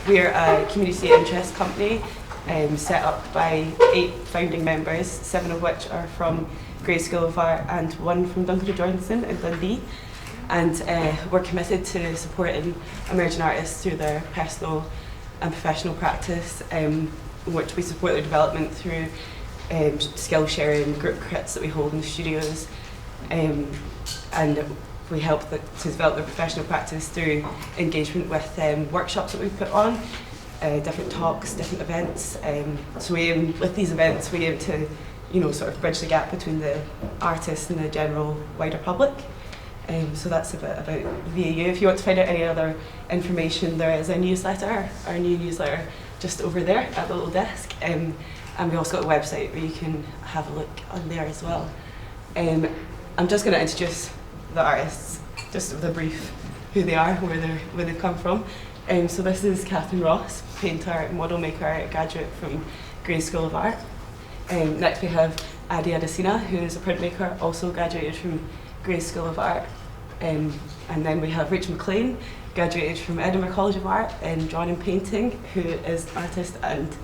We're a community interest company set up by 8 founding members, 7 of which are from Grey School of Art and 1 from Duncan Jordanson in Dundee. And we're committed to supporting emerging artists through their personal and professional practice, which we support their development through skill sharing, group crits that we hold in studios, and we help to develop their professional practice through engagement with workshops that we put on, different talks, different events. So with these events, we aim to, sort of bridge the gap between the artists and the general wider public. So that's a bit about VAU. If you want to find out any other information, there is a newsletter, our new newsletter, just over there at the little desk. And we also got a website where you can have a look on there as well. I'm just going to introduce the artists, just with a brief who they are, where they've come from. So this is Catherine Ross, painter, model maker, graduate from Grey School of Art. Next we have Ade Adesina, who is a printmaker, also graduated from Grey School of Art. And then we have Rachel Maclean, graduated from Edinburgh College of Art in drawing and painting, who is an artist and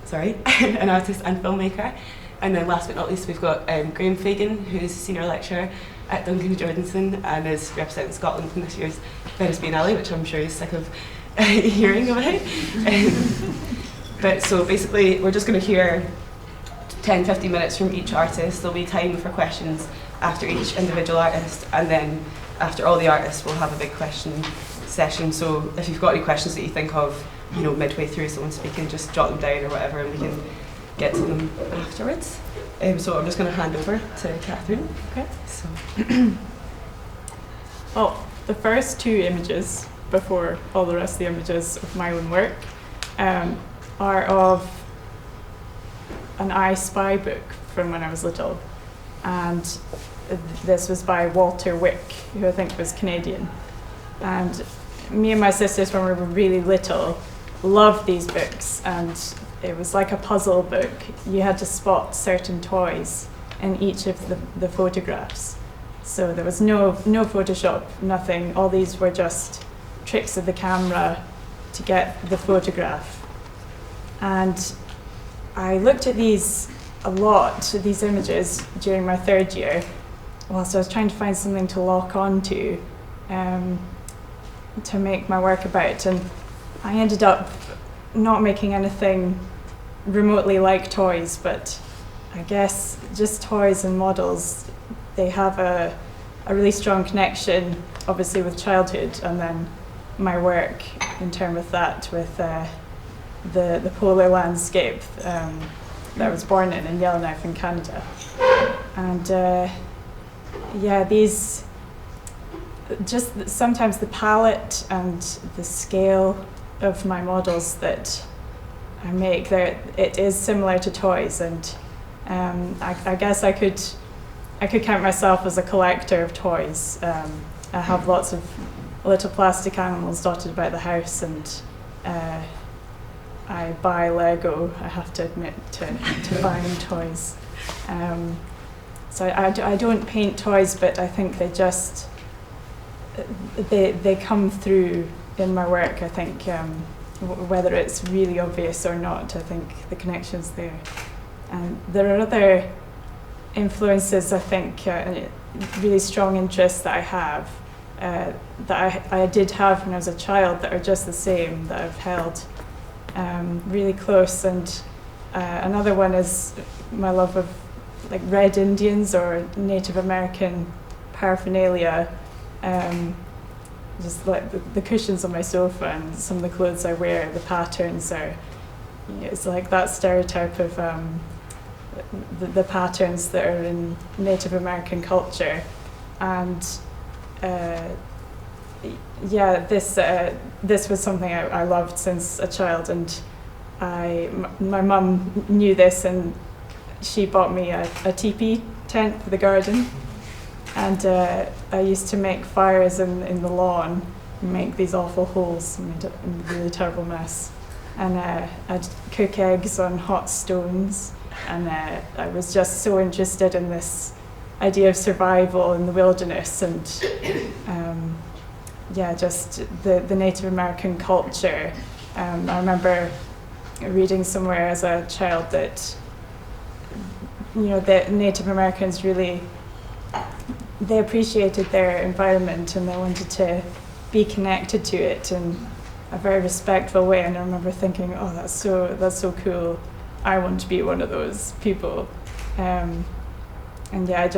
filmmaker. And then last but not least, we've got Graham Fagen, who is a senior lecturer at Duncan Jordanson and is representing Scotland in this year's Venice Biennale, which I'm sure he's sick of hearing about. But so basically, we're just going to hear 10-15 minutes from each artist. There'll be time for questions after each individual artist, and then after all the artists, we'll have a big question session. So if you've got any questions that you think of, midway through someone speaking, just jot them down or whatever, and we can get to them afterwards. So I'm just going to hand over to Catherine. Okay. So, well, the first 2 images, before all the rest of the images of my own work, are of an I Spy book from when I was little. And this was by Walter Wick, who I think was Canadian. And me and my sisters, when we were really little, loved these books, and it was like a puzzle book. You had to spot certain toys in each of the photographs. So there was no Photoshop, nothing. All these were just tricks of the camera to get the photograph. And I looked at these a lot, these images, during my 3rd year, whilst I was trying to find something to lock onto to make my work about. And I ended up not making anything remotely like toys, but I guess just toys and models, they have a really strong connection, obviously, with childhood, and then my work in terms of that, with the polar landscape that I was born in Yellowknife in Canada. And these, just sometimes the palette and the scale of my models that I make, it is similar to toys, and I guess I could count myself as a collector of toys. I have lots of little plastic animals dotted about the house, and I buy Lego, I have to admit, to buying toys. So I don't paint toys, but I think they come through in my work. I think whether it's really obvious or not, I think the connection's there. And there are other influences, I think, really strong interests that I have, that I did have when I was a child, that are just the same, that I've held really close. And another one is my love of like Red Indians or Native American paraphernalia, just like the cushions on my sofa and some of the clothes I wear, the patterns are, it's like that stereotype of the patterns that are in Native American culture. And this was something I loved since a child, and my mum knew this, and she bought me a teepee tent for the garden, and I used to make fires in the lawn and make these awful holes and made a really terrible mess. And I'd cook eggs on hot stones, and I was just so interested in this idea of survival in the wilderness, and just the Native American culture I remember reading somewhere as a child that, that Native Americans really, they appreciated their environment and they wanted to be connected to it in a very respectful way. And I remember thinking, oh, that's so cool. I want to be one of those people. And yeah,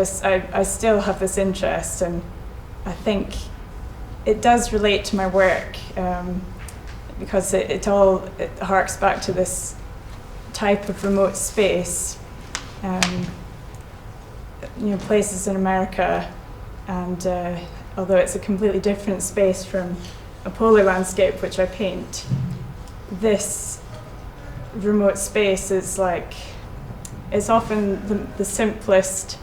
I still have this interest, and I think it does relate to my work, because it harks back to this type of remote space. Places in America, and although it's a completely different space from a polar landscape which I paint, this remote space is it's often the simplest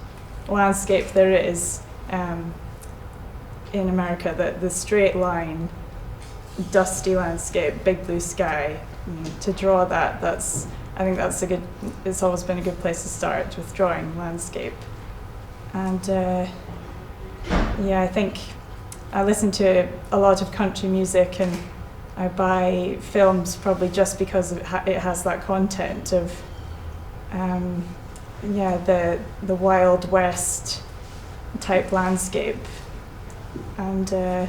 landscape there is in America. The straight line, dusty landscape, big blue sky. To draw that, I think it's always been a good place to start with drawing landscape. And I think I listen to a lot of country music, and I buy films probably just because it has that content of the Wild West type landscape. And I've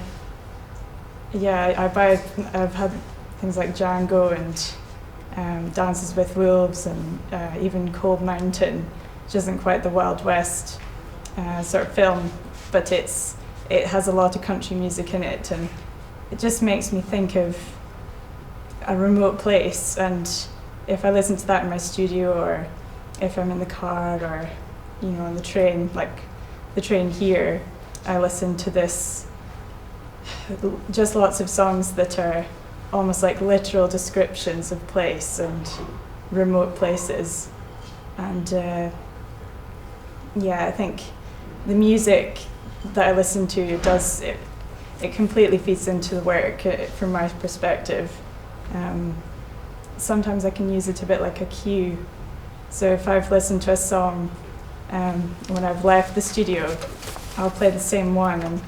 had things like Django and Dances with Wolves, and even Cold Mountain, which isn't quite the Wild West sort of film, but it has a lot of country music in it, and it just makes me think of a remote place. And if I listen to that in my studio, or if I'm in the car, or on the train, like the train here, I listen to this, just lots of songs that are almost like literal descriptions of place and remote places. And I think the music that I listen to it completely feeds into the work from my perspective. Sometimes I can use it a bit like a cue. So if I've listened to a song, when I've left the studio, I'll play the same one, and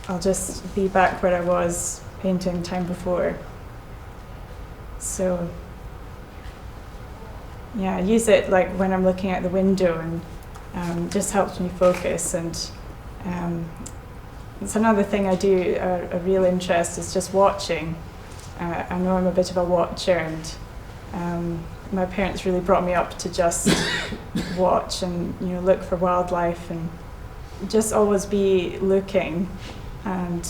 I'll just be back where I was painting time before. So I use it like when I'm looking out the window, and just helps me focus. And it's another thing I do, a real interest is just watching. I know I'm a bit of a watcher, and my parents really brought me up to just watch and look for wildlife and just always be looking. And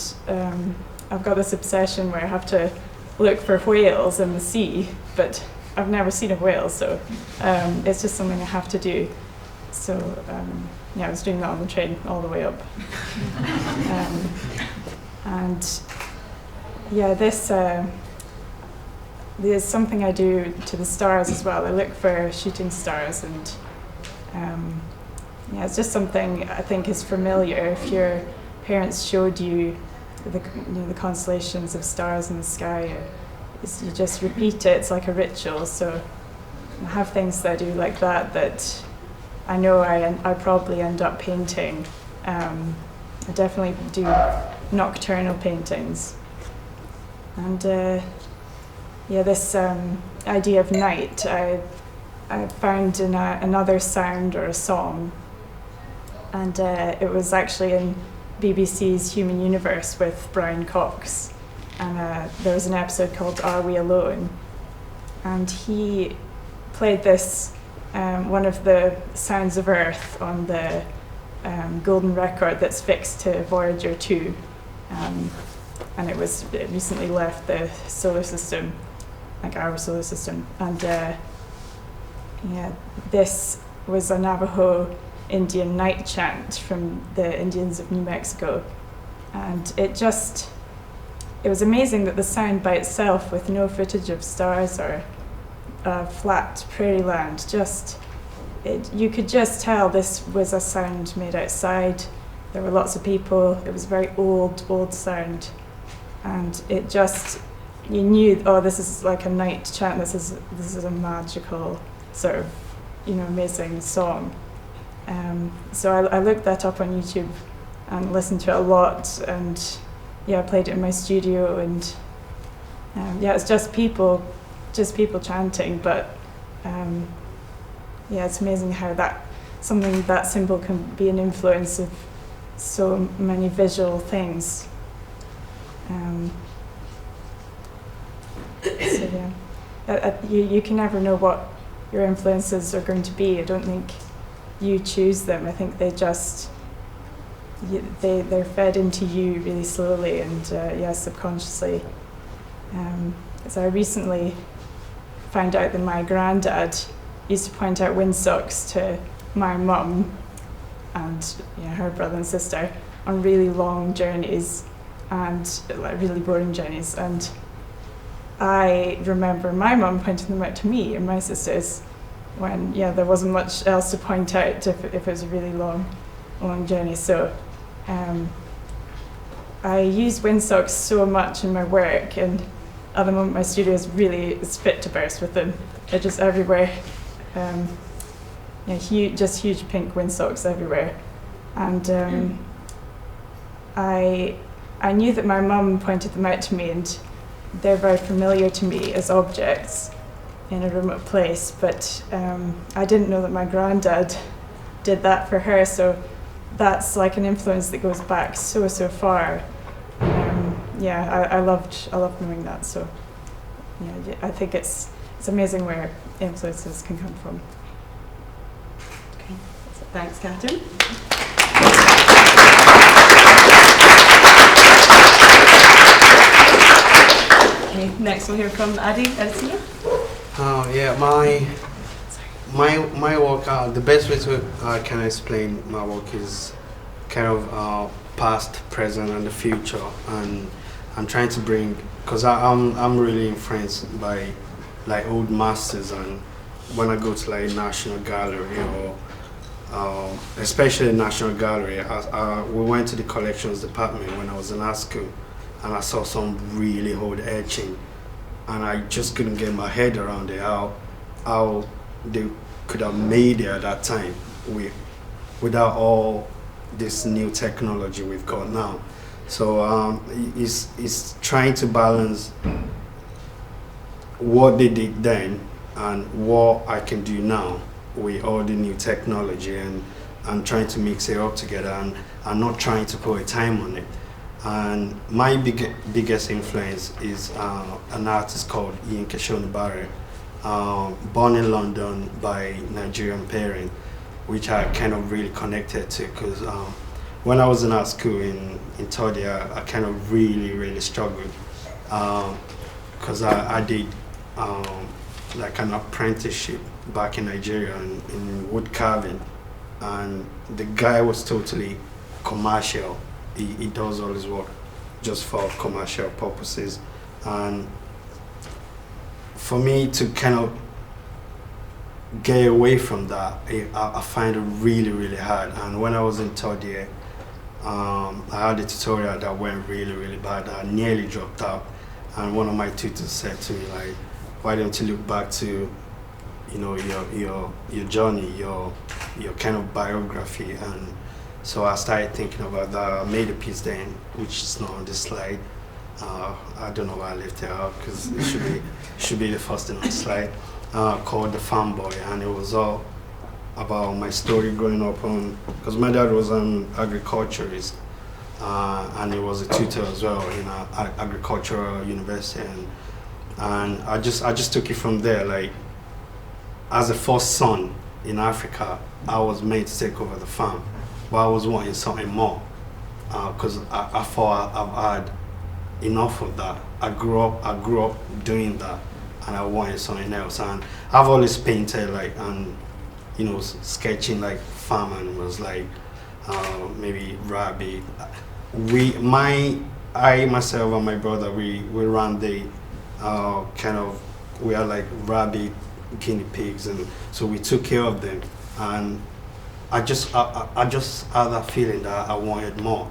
I've got this obsession where I have to look for whales in the sea, but I've never seen a whale, so it's just something I have to do. So I was doing that on the train all the way up. There's something I do to the stars as well. I look for shooting stars, and it's just something I think is familiar. If your parents showed you the constellations of stars in the sky, you just repeat it. It's like a ritual. So I have things that I do like that I know I probably end up painting. I definitely do nocturnal paintings. And this idea of night, I found in another sound or a song, and it was actually in BBC's Human Universe with Brian Cox, and there was an episode called Are We Alone? And he played this, one of the sounds of Earth on the golden record that's fixed to Voyager 2, and it recently left the solar system, like our solar system. And this was a Navajo Indian night chant from the Indians of New Mexico. And it was amazing that the sound by itself, with no footage of stars or flat prairie land, you could just tell this was a sound made outside. There were lots of people. It was a very old sound. And you knew, oh, this is like a night chant. This is a magical sort of, amazing song. So I looked that up on YouTube and listened to it a lot, and I played it in my studio, and Yeah, it's just people chanting, but yeah, it's amazing how something that simple can be an influence of so many visual things. So yeah, you can never know what your influences are going to be. I don't think you choose them. I think they're fed into you really slowly and subconsciously. So I recently found out that my granddad used to point out windsocks to my mum and her brother and sister on really long journeys and like really boring journeys. And I remember my mum pointing them out to me and my sisters when there wasn't much else to point out if it was a really long journey. So I use windsocks so much in my work, and at the moment my studio is fit to burst with them. They're just everywhere. Huge pink windsocks everywhere. And I knew that my mum pointed them out to me, and they're very familiar to me as objects in a remote place, but I didn't know that my granddad did that for her, so that's like an influence that goes back so far. I loved knowing that, so I think it's amazing where influences can come from. Okay. Thanks, Catherine. Okay, next we'll hear from Ade Adesina. My work, the best way to can explain my work is kind of past, present, and the future, and I'm trying to bring, because I'm really influenced by like old masters, and when I go to like National Gallery or especially National Gallery, we went to the collections department when I was in art school, and I saw some really old etching, and I just couldn't get my head around it, how they could have made it at that time without all this new technology we've got now. So it's trying to balance what they did then and what I can do now with all the new technology, and I'm trying to mix it up together, and I'm not trying to put a time on it. And my biggest influence is an artist called Ian Keshonibare, born in London by Nigerian parents, which I kind of really connected to, because when I was in art school in third year, I kind of really struggled, because I did like an apprenticeship back in Nigeria in wood carving, and the guy was totally commercial. He does all his work just for commercial purposes, and for me to kind of get away from that, I find it really hard. And when I was in third year, I had a tutorial that went really bad. I nearly dropped out, and one of my tutors said to me, like, why don't you look back to your journey, your kind of biography. And so I started thinking about that. I made a piece then, which is not on this slide. I don't know why I left it out, because it should be the first thing on the slide, called The Farm Boy, and it was all about my story growing up because my dad was an agriculturist, and he was a tutor as well in an agricultural university, and I just took it from there. Like, as a first son in Africa, I was made to take over the farm, but I was wanting something more, because I thought I've had enough of that. I grew up doing that, and I wanted something else. And I've always painted and sketching like farm animals, like maybe rabbit. I myself and my brother, we ran the we had like rabbit, guinea pigs, and so we took care of them. And I just had that feeling that I wanted more.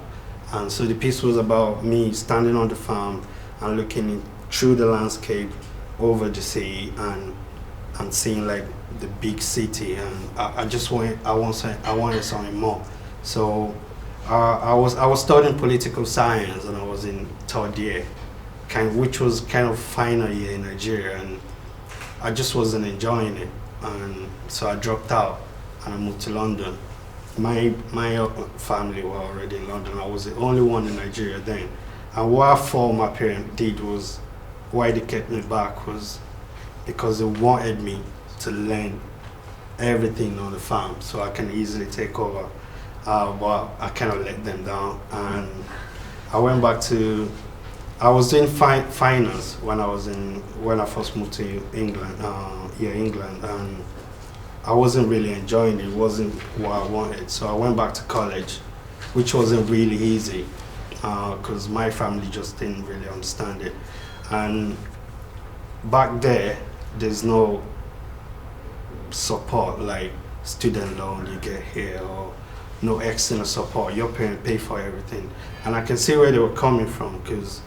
And so the piece was about me standing on the farm and looking through the landscape over the sea and seeing like the big city. And I wanted something more. So I was studying political science, and I was in third year. which was kind of final year in Nigeria, and I just wasn't enjoying it, and so I dropped out and I moved to London. My family were already in London. I was the only one in Nigeria then, and what I thought my parents did was, why they kept me back was because they wanted me to learn everything on the farm so I can easily take over. But I kind of let them down, and I went back to. I was doing finance when I first moved to England. England, and I wasn't really enjoying it. It wasn't what I wanted, so I went back to college, which wasn't really easy because my family just didn't really understand it. And back there's no support like student loan you get here, or no external support. Your parents pay for everything, and I can see where they were coming from, because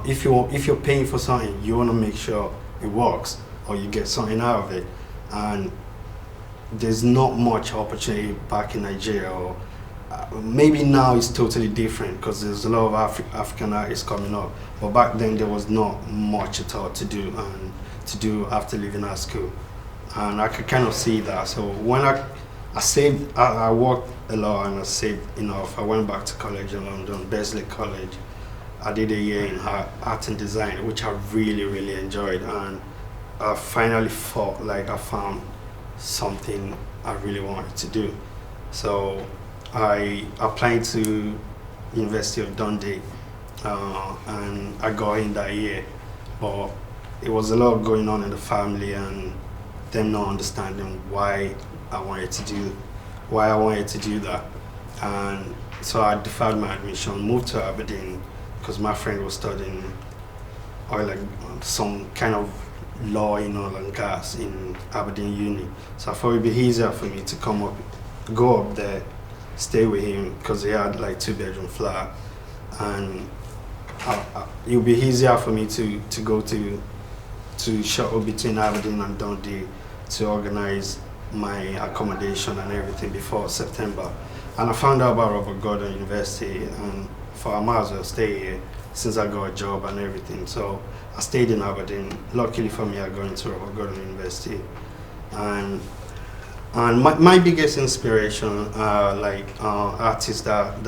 if you're paying for something, you want to make sure it works or you get something out of it. And there's not much opportunity back in Nigeria, or maybe now it's totally different because there's a lot of African artists coming up. But back then there was not much at all to do after leaving high school, and I could kind of see that. So when I saved, I worked a lot and I saved enough. I went back to college in London, Besley College. I did a year in art and design, which I really, really enjoyed, and I finally felt like I found something I really wanted to do. So I applied to University of Dundee, and I got in that year, but it was a lot going on in the family and them not understanding why I wanted to do that. And so I deferred my admission, moved to Aberdeen, because my friend was studying some kind of law in oil and gas in Aberdeen Uni. So I thought it'd be easier for me to go up there, stay with him, because he had like 2-bedroom flat, and it would be easier for me to go to shuttle between Aberdeen and Dundee to organize my accommodation and everything before September. And I found out about Robert Gordon University, and I might as well stay here since I got a job and everything. So I stayed in Aberdeen. Luckily for me, I got into Robert Gordon University. And my biggest inspiration are artists that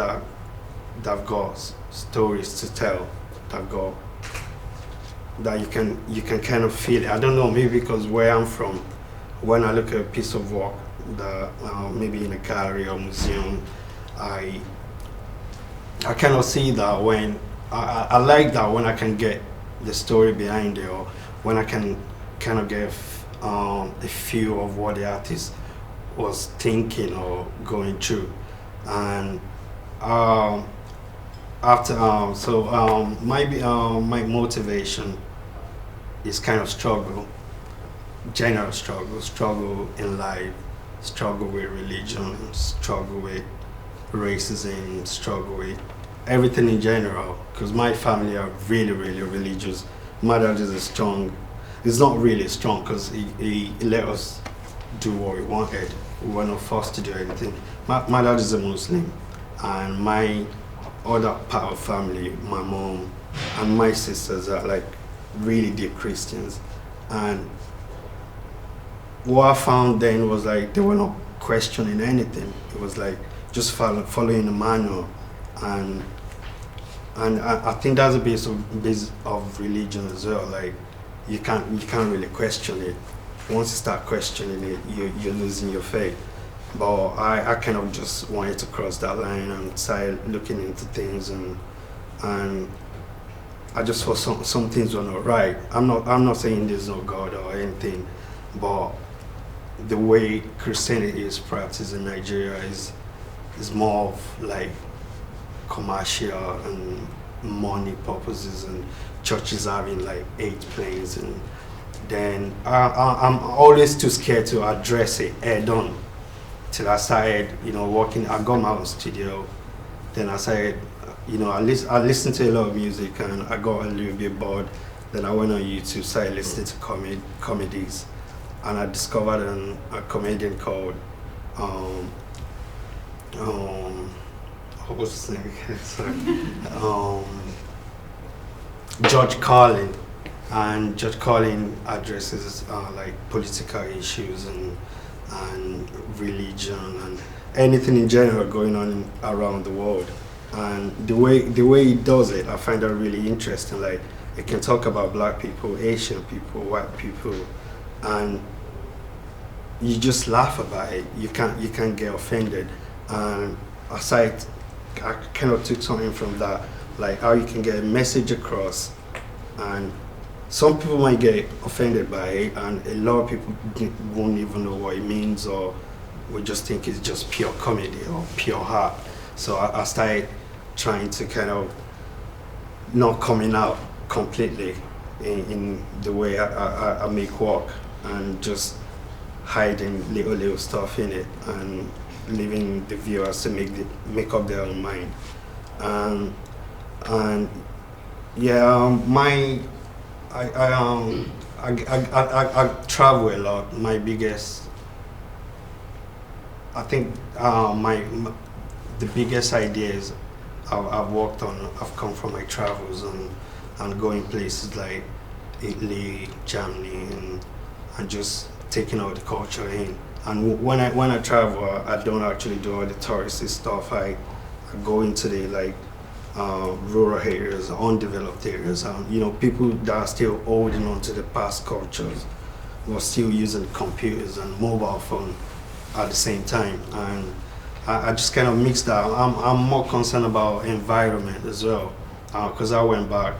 have got stories to tell, that you can kind of feel it. I don't know, maybe because where I'm from, when I look at a piece of work that maybe in a gallery or museum, I kind of see that when I like that when I can get the story behind it, or when I can kind of get a feel of what the artist was thinking or going through. And my motivation is kind of general struggle in life, struggle with religion, struggle with racism, struggle with everything in general, because my family are really, really religious. My dad is he's not really strong because he let us do what we wanted. We were not forced to do anything. My dad is a Muslim, and my other part of family, my mom and my sisters are like really deep Christians. And what I found then was like they were not questioning anything. It was like just following the manual, and I think that's a base of religion as well. Like you can't really question it. Once you start questioning it, you're losing your faith. But I kind of just wanted to cross that line and start looking into things, and I just thought some things were not right. I'm not saying there's no God or anything, but the way Christianity is practiced in Nigeria is more of like commercial and money purposes, and churches having like 8 planes, and then I'm always too scared to address it head on till I started, working. I got my own studio, then I started, I listened to a lot of music, and I got a little bit bored. Then I went on YouTube, started listening to comedies, and I discovered a comedian called what was his name again? Sorry. George Carlin, and George Carlin addresses like political issues and religion and anything in general going on around the world. And the way he does it, I find that really interesting. Like, it can talk about black people, Asian people, white people, and you just laugh about it. You can't get offended. And aside, I kind of took something from that, like how you can get a message across, and some people might get offended by it, and a lot of people won't even know what it means, or we just think it's just pure comedy or pure heart. So I started trying to kind of not coming out completely in the way I make work, and just hiding little stuff in it and leaving the viewers to make up their own mind. And yeah, I travel a lot. My biggest, I think the biggest ideas I've worked on have come from my travels and going places like Italy, Germany, and just taking out the culture in. And when I travel, I don't actually do all the touristy stuff. I go into the like rural areas, undeveloped areas, and people that are still holding on to the past cultures, were still using computers and mobile phone at the same time. And I just kind of mixed that. I'm more concerned about environment as well, because I went back.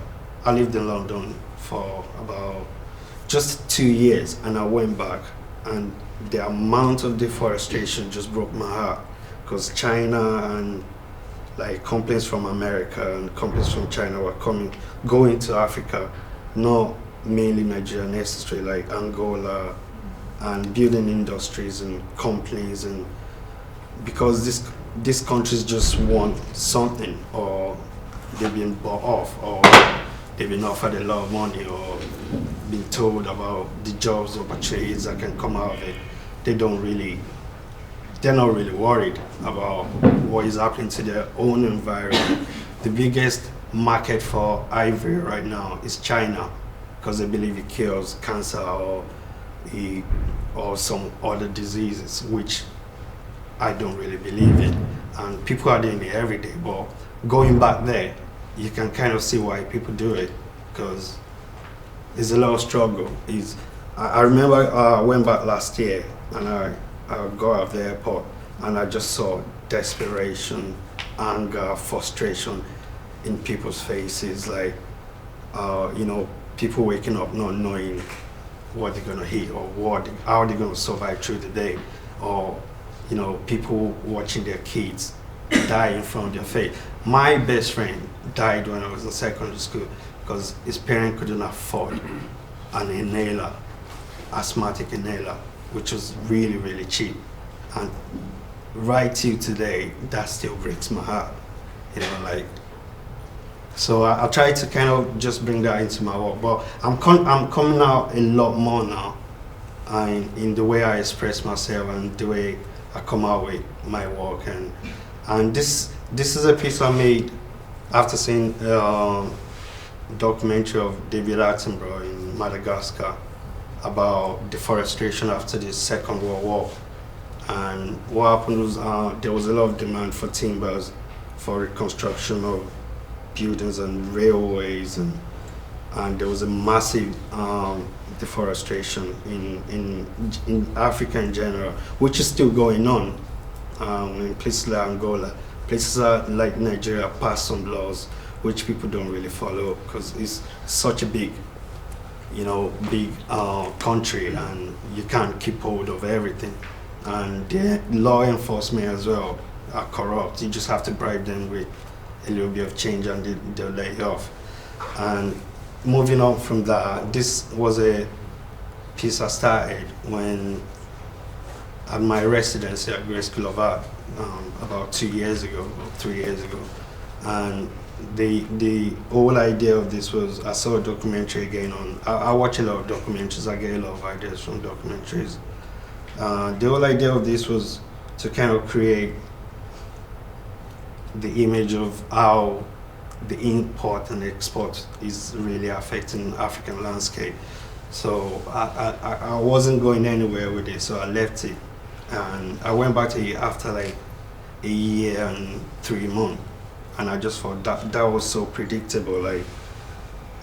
I lived in London for about just 2 years, and I went back, and the amount of deforestation just broke my heart, because China and like companies from America and companies from China were going to Africa, not mainly Nigeria necessarily, like Angola, and building industries and companies, and because these countries just want something, or they've been bought off, or they've been offered a lot of money, or been told about the jobs opportunities that can come out of it. They're not really worried about what is happening to their own environment. The biggest market for ivory right now is China, because they believe it cures cancer or some other diseases, which I don't really believe in. And people are doing it every day, but going back there, you can kind of see why people do it, because there's a lot of struggle. I remember I went back last year, and I got out of the airport, and I just saw desperation, anger, frustration in people's faces, like people waking up not knowing what they're gonna eat, or how they're gonna survive through the day, or people watching their kids die in front of their face. My best friend died when I was in secondary school because his parents couldn't afford an inhaler, asthmatic inhaler, which was really, really cheap. And right till today, that still breaks my heart. So I try to kind of just bring that into my work, but I'm coming out a lot more now, in the way I express myself and the way I come out with my work, and this is a piece I made after seeing documentary of David Attenborough in Madagascar about deforestation after the Second World War. And what happened was there was a lot of demand for timbers for reconstruction of buildings and railways, and there was a massive deforestation in Africa in general, which is still going on in places like Angola, places like Nigeria passed some laws which people don't really follow because it's such a big country, and you can't keep hold of everything, and the law enforcement as well are corrupt. You just have to bribe them with a little bit of change and they'll let you off. And moving on from that, this was a piece I started when at my residency at Great School of Art about 2 years ago, or 3 years ago. And the whole idea of this was, I saw a documentary again I watch a lot of documentaries, I get a lot of ideas from documentaries. The whole idea of this was to kind of create the image of how the import and export is really affecting African landscape. So I wasn't going anywhere with it, so I left it. And I went back to it after like a year and 3 months. And I just thought that was so predictable. Like,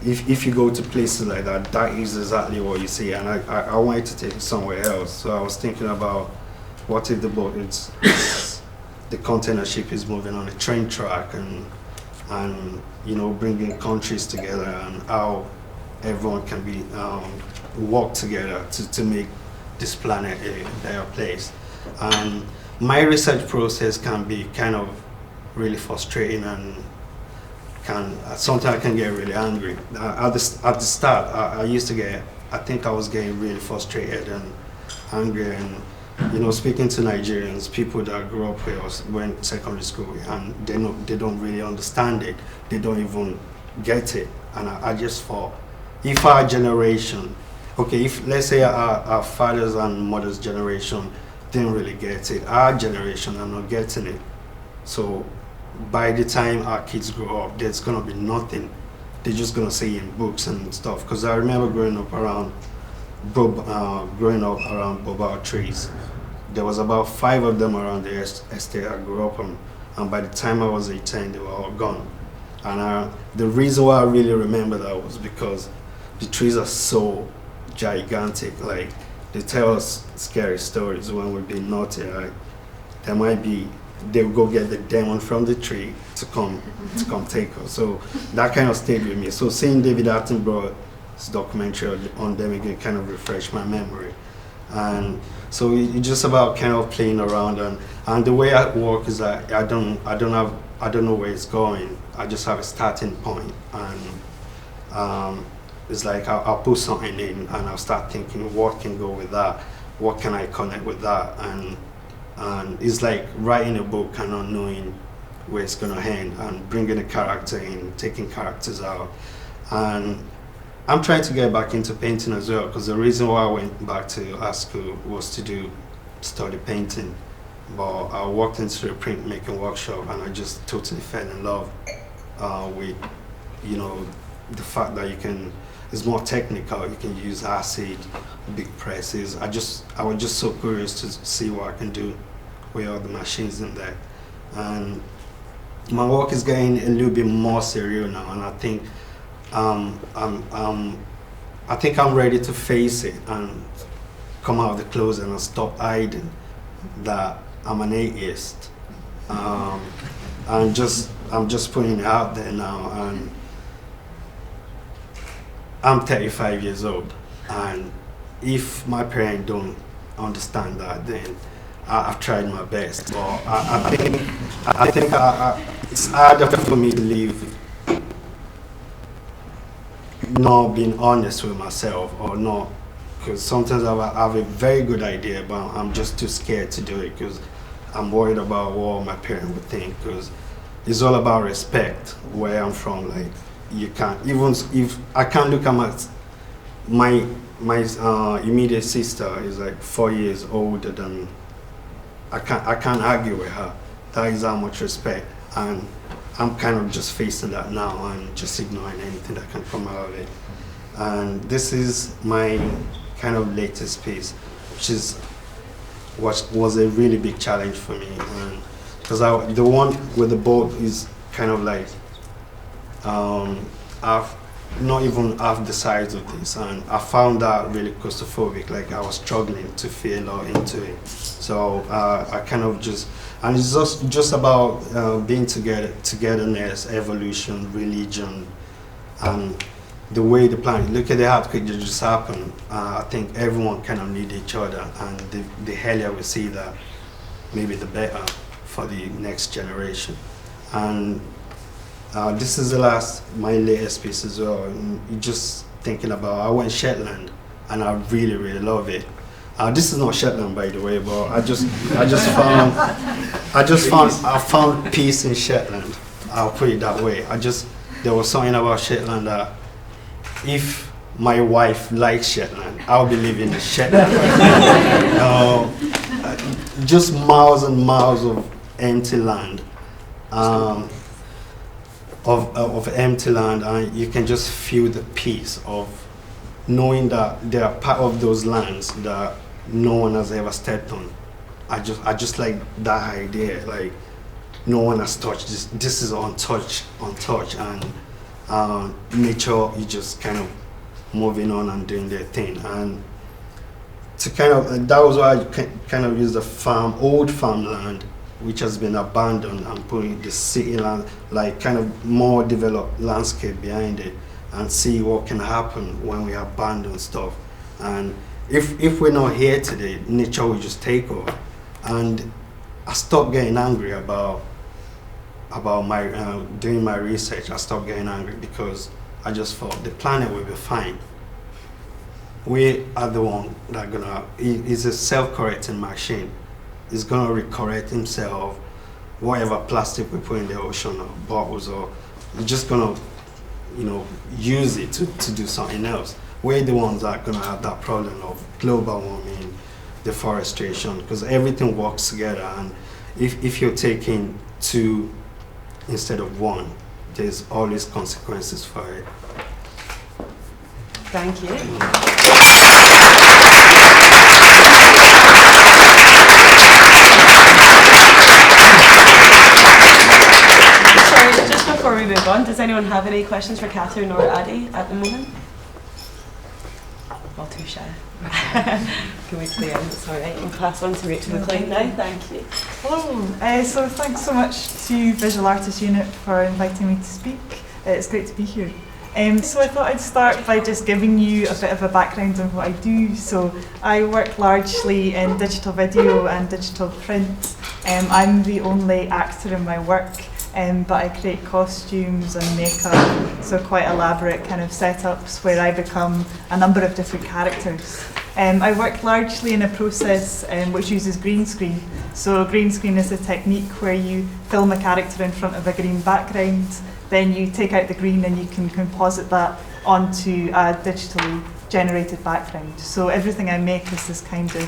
if you go to places like that, that is exactly what you see. And I wanted to take it somewhere else. So I was thinking about, what if the boat the container ship is moving on a train track, and bringing countries together, and how everyone can be work together to make this planet a better place. And my research process can be kind of really frustrating, and sometimes I can get really angry. At the start, I used to get, I think I was getting really frustrated and angry, and speaking to Nigerians, people that grew up here, went secondary school, and they don't really understand it. They don't even get it. And I just thought, if our generation, okay, if let's say our fathers and mothers' generation didn't really get it, our generation are not getting it. So by the time our kids grow up, there's gonna be nothing. They're just gonna see in books and stuff. Because I remember growing up around boba trees. There was about 5 of them around the estate I grew up on, and by the time I was 18, they were all gone. And the reason why I really remember that was because the trees are so gigantic. Like, they tell us scary stories when we've been naughty. Right? They'll go get the demon from the tree to come take us. So that kind of stayed with me. So seeing David Attenborough's documentary on them again kind of refreshed my memory. And so it's just about kind of playing around, and the way I work is that I don't know where it's going. I just have a starting point, and it's like I'll put something in, and I'll start thinking, what can go with that? What can I connect with that? And it's like writing a book and not knowing where it's gonna end, and bringing a character in, taking characters out. And I'm trying to get back into painting as well, because the reason why I went back to art school was to study painting. But I walked into a printmaking workshop, and I just totally fell in love with, the fact that it's more technical. You can use acid, big presses. I was just so curious to see what I can do with all the machines in there. And my work is getting a little bit more surreal now, and I think I'm ready to face it and come out of the closet and stop hiding that I'm an atheist. I'm just putting it out there now, and I'm 35 years old, and if my parents don't understand that, then I've tried my best. But I think it's harder for me to live not being honest with myself, or not, because sometimes I have a very good idea, but I'm just too scared to do it, because I'm worried about what my parents would think, because it's all about respect where I'm from. Like, you can't, even if I can't look at my immediate sister is like 4 years older than, I can't argue with her. That is how much respect, and I'm kind of just facing that now and just ignoring anything that can come out of it. And this is my kind of latest piece, which was a really big challenge for me, and because the one with the boat is kind of like not even half the size of this, and I found that really claustrophobic. Like, I was struggling to feel into it. So I kind of just, and it's just about being together, togetherness, evolution, religion, and the way the planet. Look at the earthquake that just happened. I think everyone kind of need each other, and the earlier we see that, maybe the better for the next generation. And this is my latest piece as well. And just thinking about, I went Shetland, and I really, really love it. This is not Shetland, by the way, but I found peace in Shetland. I'll put it that way. There was something about Shetland that, if my wife likes Shetland, I'll be living in Shetland. Just miles and miles of empty land. of empty land, and you can just feel the peace of knowing that they are part of those lands that no one has ever stepped on. I just like that idea, like no one has touched this. This is untouched, and nature is just kind of moving on and doing their thing. And to kind of that was why I kind of used the old farmland, which has been abandoned, and putting the city land, like kind of more developed landscape behind it, and see what can happen when we abandon stuff. And if we're not here today, nature will just take over. And I stopped getting angry about my doing my research. I stopped getting angry because I just thought the planet will be fine. We are the one that are gonna. It's a self-correcting machine. It's gonna recorrect himself. Whatever plastic we put in the ocean or bottles, or we're just gonna, use it to do something else. We're the ones that are gonna have that problem of global warming, deforestation, because everything works together. And if you're taking two instead of one, there's always consequences for it. Thank you. Sorry, just before we move on, does anyone have any questions for Catherine or Ade at the moment? All too shy. Can wait till the end, it's alright. We'll pass on to Rachel Maclean now, thank you. Hello, so thanks so much to Visual Artists Unit for inviting me to speak. It's great to be here. So I thought I'd start by just giving you a bit of a background on what I do. So I work largely in digital video and digital print. I'm the only actor in my work, but I create costumes and makeup, so quite elaborate kind of setups where I become a number of different characters. I work largely in a process which uses green screen. So green screen is a technique where you film a character in front of a green background, then you take out the green and you can composite that onto a digitally generated background. So everything I make is this kind of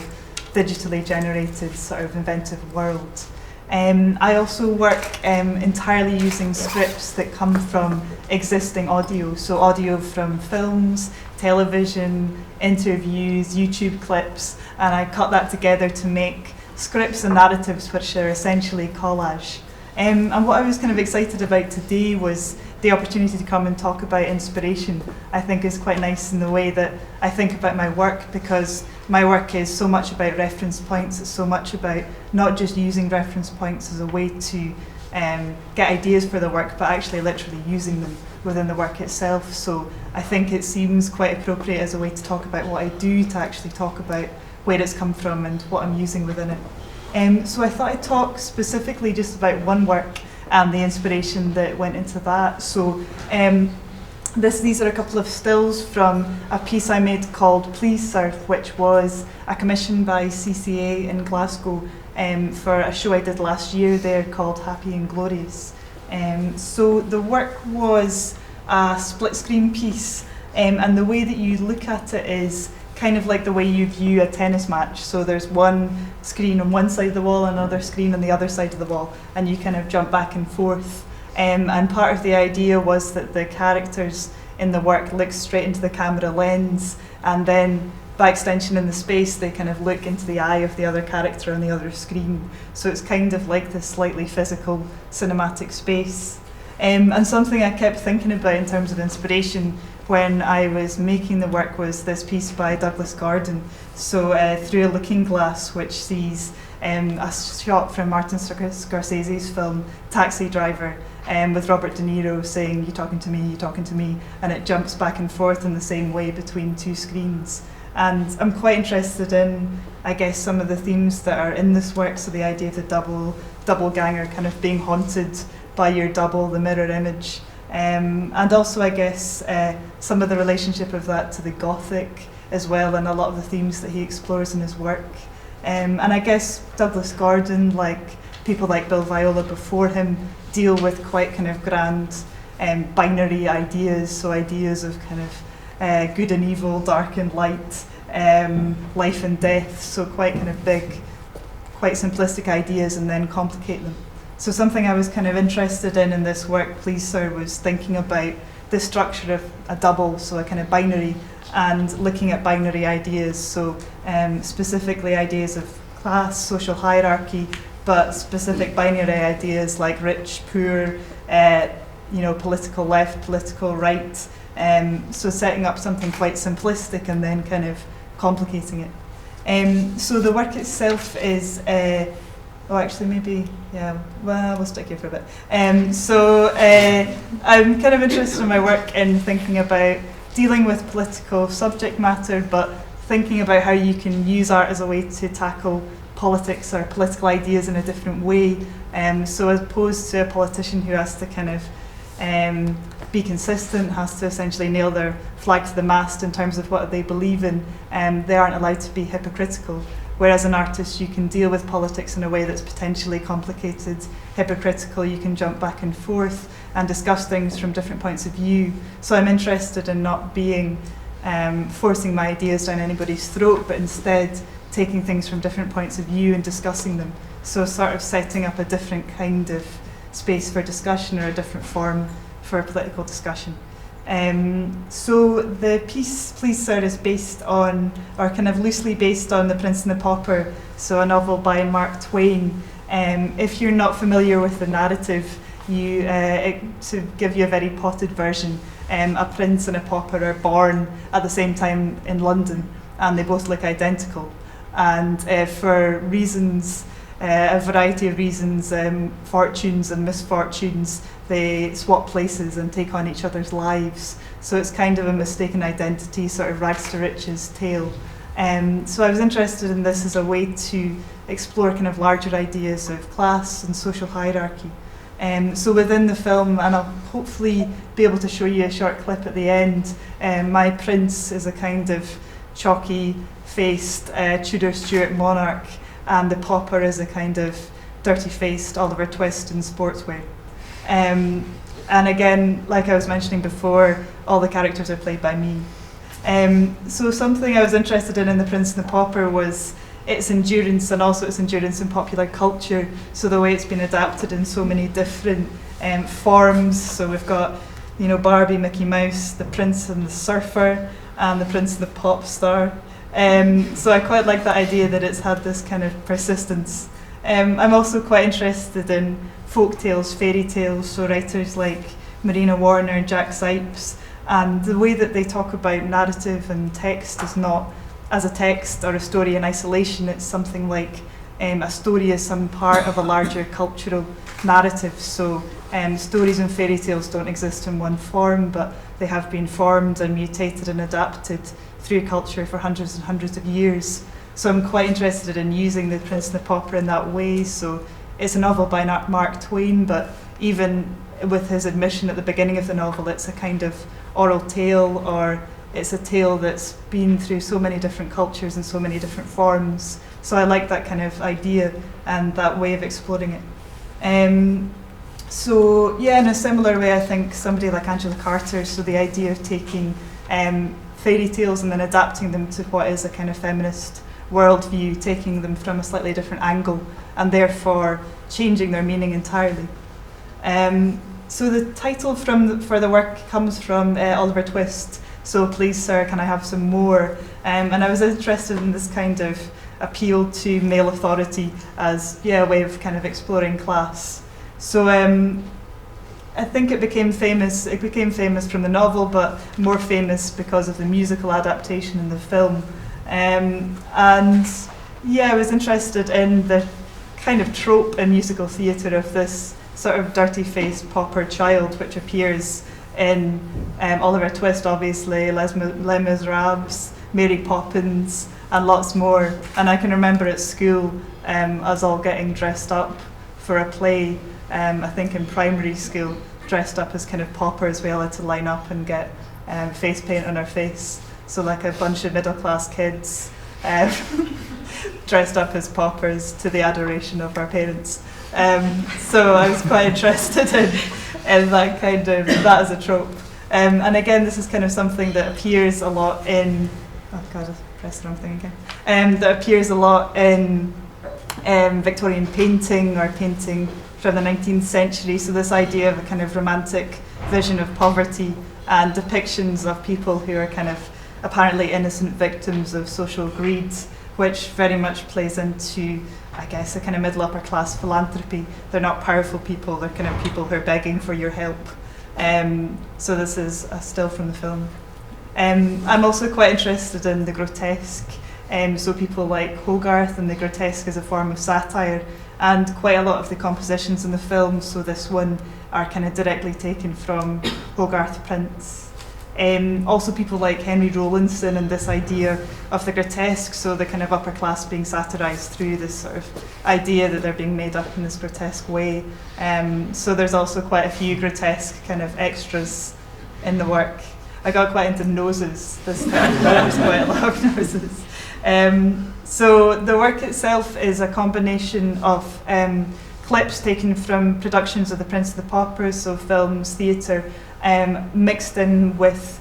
digitally generated sort of inventive world. I also work entirely using scripts that come from existing audio, so audio from films, television, interviews, YouTube clips, and I cut that together to make scripts and narratives which are essentially collage. And what I was kind of excited about today was the opportunity to come and talk about inspiration. I think is quite nice in the way that I think about my work, because my work is so much about reference points. It's so much about not just using reference points as a way to get ideas for the work, but actually literally using them within the work itself. So I think it seems quite appropriate as a way to talk about what I do, to actually talk about where it's come from and what I'm using within it. So I thought I'd talk specifically just about one work and the inspiration that went into that. So these are a couple of stills from a piece I made called Please Surf, which was a commission by CCA in Glasgow for a show I did last year there called Happy and Glorious. So the work was a split screen piece, and the way that you look at it is kind of like the way you view a tennis match. So there's one screen on one side of the wall, another screen on the other side of the wall, and you kind of jump back and forth. And part of the idea was that the characters in the work look straight into the camera lens, and then by extension in the space they kind of look into the eye of the other character on the other screen. So it's kind of like this slightly physical cinematic space. And something I kept thinking about in terms of inspiration when I was making the work was this piece by Douglas Gordon. So Through a Looking Glass, which sees a shot from Martin Scorsese's film Taxi Driver, with Robert De Niro saying, "You talking to me, you talking to me," and it jumps back and forth in the same way between two screens. And I'm quite interested in, I guess, some of the themes that are in this work. So the idea of the double ganger, kind of being haunted by your double, the mirror image. And also, I guess, some of the relationship of that to the Gothic as well, and a lot of the themes that he explores in his work. And I guess Douglas Gordon, like people like Bill Viola before him, deal with quite kind of grand binary ideas, so ideas of kind of good and evil, dark and light, life and death, so quite kind of big, quite simplistic ideas, and then complicate them. So something I was kind of interested in this work, Please Sir, was thinking about the structure of a double, so a kind of binary, and looking at binary ideas, so specifically ideas of class, social hierarchy, but specific binary ideas like rich, poor, political left, political right. So setting up something quite simplistic and then kind of complicating it. So the work itself is, we'll stick here for a bit. I'm kind of interested in my work in thinking about dealing with political subject matter, but thinking about how you can use art as a way to tackle politics or political ideas in a different way. So as opposed to a politician who has to kind of be consistent, has to essentially nail their flag to the mast in terms of what they believe in, they aren't allowed to be hypocritical. Whereas an artist, you can deal with politics in a way that's potentially complicated, hypocritical, you can jump back and forth and discuss things from different points of view. So I'm interested in not being forcing my ideas down anybody's throat, but instead taking things from different points of view and discussing them. So sort of setting up a different kind of space for discussion or a different form for political discussion. So the piece, Please Sir, is based on, or kind of loosely based on The Prince and the Pauper, so a novel by Mark Twain. If you're not familiar with the narrative, to give you a very potted version, a prince and a pauper are born at the same time in London, and they both look identical. And for reasons, a variety of reasons, fortunes and misfortunes, they swap places and take on each other's lives. So it's kind of a mistaken identity, sort of rags to riches tale. So I was interested in this as a way to explore kind of larger ideas of class and social hierarchy. So within the film, and I'll hopefully be able to show you a short clip at the end, my prince is a kind of chalky-faced Tudor Stuart monarch, and the pauper is a kind of dirty-faced Oliver Twist in sportswear. And again, like I was mentioning before, all the characters are played by me. So something I was interested in The Prince and the Pauper was its endurance, and also its endurance in popular culture. So the way it's been adapted in so many different forms. So we've got, Barbie, Mickey Mouse, The Prince and the Surfer, and The Prince and the Pop Star. So I quite like that idea that it's had this kind of persistence. I'm also quite interested in folk tales, fairy tales, so writers like Marina Warner and Jack Sipes, and the way that they talk about narrative and text is not as a text or a story in isolation. It's something like a story is some part of a larger cultural narrative. So stories and fairy tales don't exist in one form, but they have been formed and mutated and adapted through culture for hundreds and hundreds of years. So I'm quite interested in using The Prince and the Pauper in that way. So it's a novel by Mark Twain, but even with his admission at the beginning of the novel, it's a kind of oral tale, or it's a tale that's been through so many different cultures and so many different forms. So I like that kind of idea and that way of exploring it. So yeah, in a similar way, I think somebody like Angela Carter, so the idea of taking fairy tales and then adapting them to what is a kind of feminist worldview, taking them from a slightly different angle and therefore changing their meaning entirely. So the title for the work comes from Oliver Twist, so Please Sir, Can I Have Some More? And I was interested in this kind of appeal to male authority as a way of kind of exploring class. So I think it became famous from the novel, but more famous because of the musical adaptation in the film. And I was interested in the kind of trope in musical theatre of this sort of dirty-faced pauper child, which appears in Oliver Twist, obviously, Les Miserables, Mary Poppins, and lots more. And I can remember at school us all getting dressed up for a play, I think in primary school, dressed up as kind of paupers. We all had to line up and get face paint on our face. So like a bunch of middle-class kids dressed up as paupers to the adoration of our parents. So I was quite interested in that kind of, that as a trope. And again, this is kind of something that appears a lot in, oh God, I pressed the wrong thing again. That appears a lot in Victorian painting or painting from the 19th century. So this idea of a kind of romantic vision of poverty and depictions of people who are kind of apparently innocent victims of social greed, which very much plays into, I guess, a kind of middle upper class philanthropy. They're not powerful people, they're kind of people who are begging for your help. So this is a still from the film. I'm also quite interested in the grotesque, so people like Hogarth, and the grotesque is a form of satire, and quite a lot of the compositions in the film, so this one, are kind of directly taken from Hogarth prints. Also people like Henry Rowlandson and this idea of the grotesque, so the kind of upper class being satirised through this sort of idea that they're being made up in this grotesque way. So there's also quite a few grotesque kind of extras in the work. I got quite into noses this time. There's quite a lot of noses. So the work itself is a combination of clips taken from productions of The Prince of the Paupers, so films, theatre, mixed in with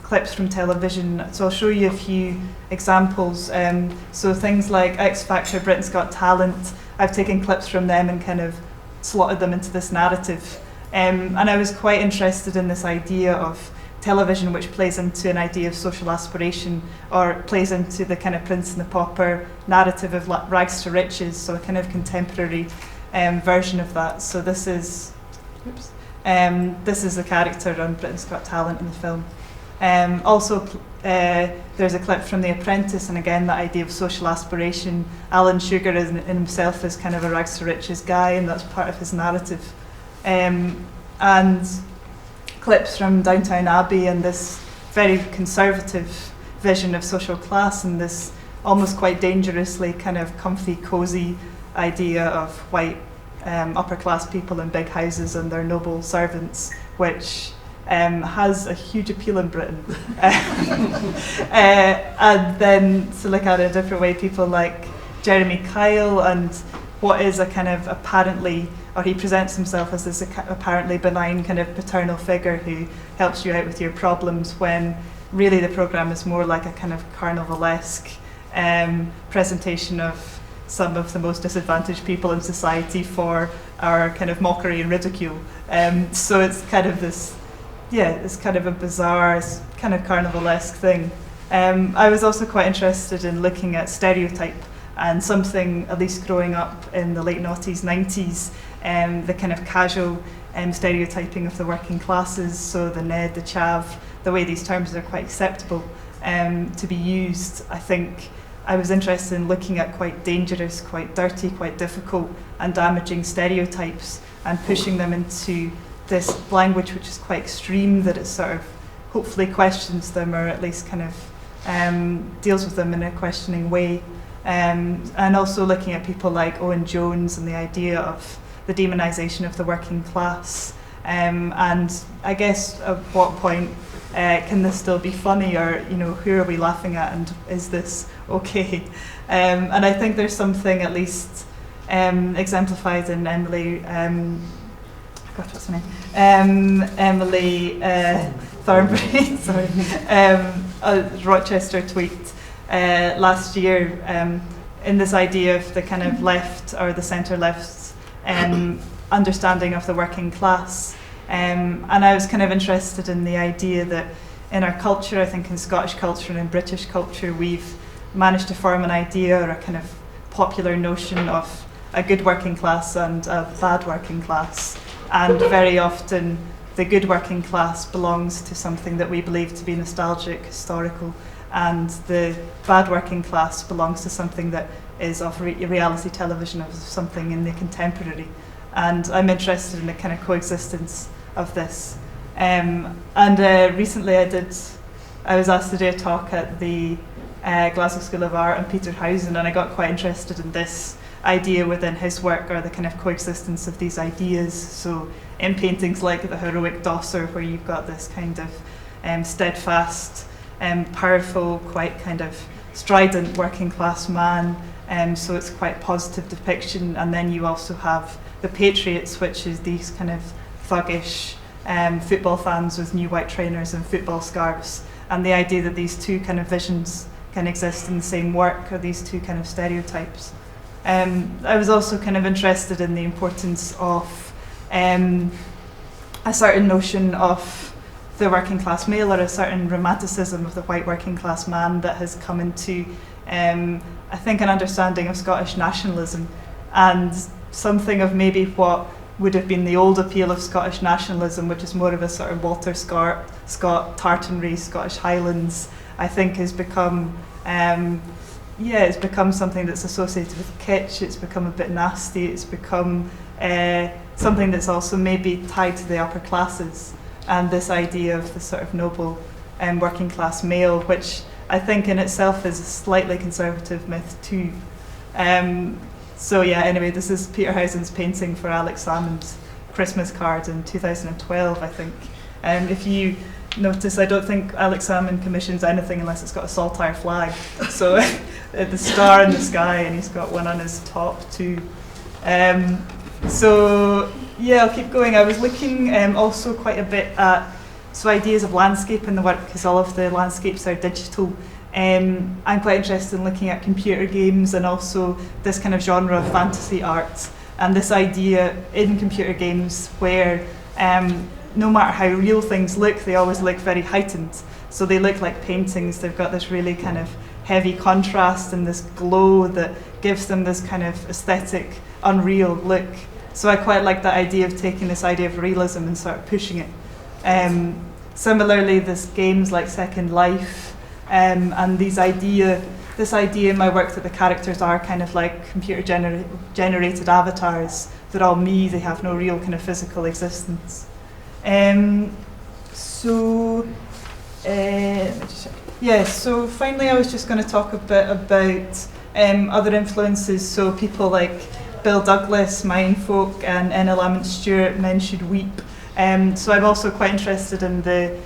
clips from television. So I'll show you a few examples. So things like X Factor, Britain's Got Talent, I've taken clips from them and kind of slotted them into this narrative. And I was quite interested in this idea of television, which plays into an idea of social aspiration, or plays into the kind of Prince and the Pauper narrative of rags to riches, so a kind of contemporary version of that. So this is, this is the character on Britain's Got Talent in the film. Also, there's a clip from The Apprentice, and again that idea of social aspiration. Alan Sugar in himself is kind of a rags to riches guy, and that's part of his narrative. And clips from Downtown Abbey and this very conservative vision of social class, and this almost quite dangerously kind of comfy, cosy idea of white upper class people in big houses and their noble servants, which has a huge appeal in Britain. And then to look at it a different way, people like Jeremy Kyle, and what is a kind of apparently, or he presents himself as this apparently benign kind of paternal figure who helps you out with your problems, when really the programme is more like a kind of carnivalesque presentation of some of the most disadvantaged people in society for our kind of mockery and ridicule. So it's kind of this, yeah, it's kind of a bizarre, kind of carnivalesque thing. I was also quite interested in looking at stereotype, and something, at least growing up in the late noughties, 90s, the kind of casual stereotyping of the working classes, so the Ned, the Chav, the way these terms are quite acceptable to be used. I think I was interested in looking at quite dangerous, quite dirty, quite difficult and damaging stereotypes, and pushing them into this language which is quite extreme, that it sort of hopefully questions them, or at least kind of deals with them in a questioning way. And also looking at people like Owen Jones and the idea of the demonisation of the working class, and I guess at what point can this still be funny, or who are we laughing at, and is this okay? And I think there's something at least exemplified in Emily, God, what's her name? Emily Thornberry, sorry, a Rochester tweet last year, in this idea of the kind of left, or the centre left's understanding of the working class. And I was kind of interested in the idea that in our culture, I think in Scottish culture and in British culture, we've managed to form an idea, or a kind of popular notion of a good working class and a bad working class. And very often the good working class belongs to something that we believe to be nostalgic, historical, and the bad working class belongs to something that is of reality television, of something in the contemporary. And I'm interested in the kind of coexistence of this. Recently I was asked to do a talk at the Glasgow School of Art on Peterhausen, and I got quite interested in this idea within his work, or the kind of coexistence of these ideas. So in paintings like the heroic Dosser, where you've got this kind of steadfast, powerful, quite kind of strident working class man, so it's quite positive depiction. And then you also have the Patriots, which is these kind of thuggish football fans with new white trainers and football scarves, and the idea that these two kind of visions can exist in the same work, or these two kind of stereotypes. I was also kind of interested in the importance of a certain notion of the working class male, or a certain romanticism of the white working class man that has come into, I think, an understanding of Scottish nationalism, and something of maybe what would have been the old appeal of Scottish nationalism, which is more of a sort of Walter Scott, tartanry, Scottish Highlands, I think has become, it's become something that's associated with kitsch. It's become a bit nasty. It's become something that's also maybe tied to the upper classes, and this idea of the sort of noble working class male, which I think in itself is a slightly conservative myth too. So yeah, anyway, this is Peter Housen's painting for Alex Salmond's Christmas card in 2012, I think. If you notice, I don't think Alex Salmond commissions anything unless it's got a saltire flag. So the star in the sky, and he's got one on his top too. So yeah, I'll keep going. I was looking also quite a bit at ideas of landscape in the work, because all of the landscapes are digital. I'm quite interested in looking at computer games, and also this kind of genre of fantasy art, and this idea in computer games where no matter how real things look, they always look very heightened. So they look like paintings. They've got this really kind of heavy contrast and this glow that gives them this kind of aesthetic, unreal look. So I quite like that idea of taking this idea of realism and sort of pushing it. Similarly, there's games like Second Life, and this idea in my work that the characters are kind of like computer generated avatars. They're all me, they have no real kind of physical existence. So finally I was just going to talk a bit about other influences, so people like Bill Douglas, Mindfolk, and Enna Lamont Stewart, Men Should Weep. So I'm also quite interested in the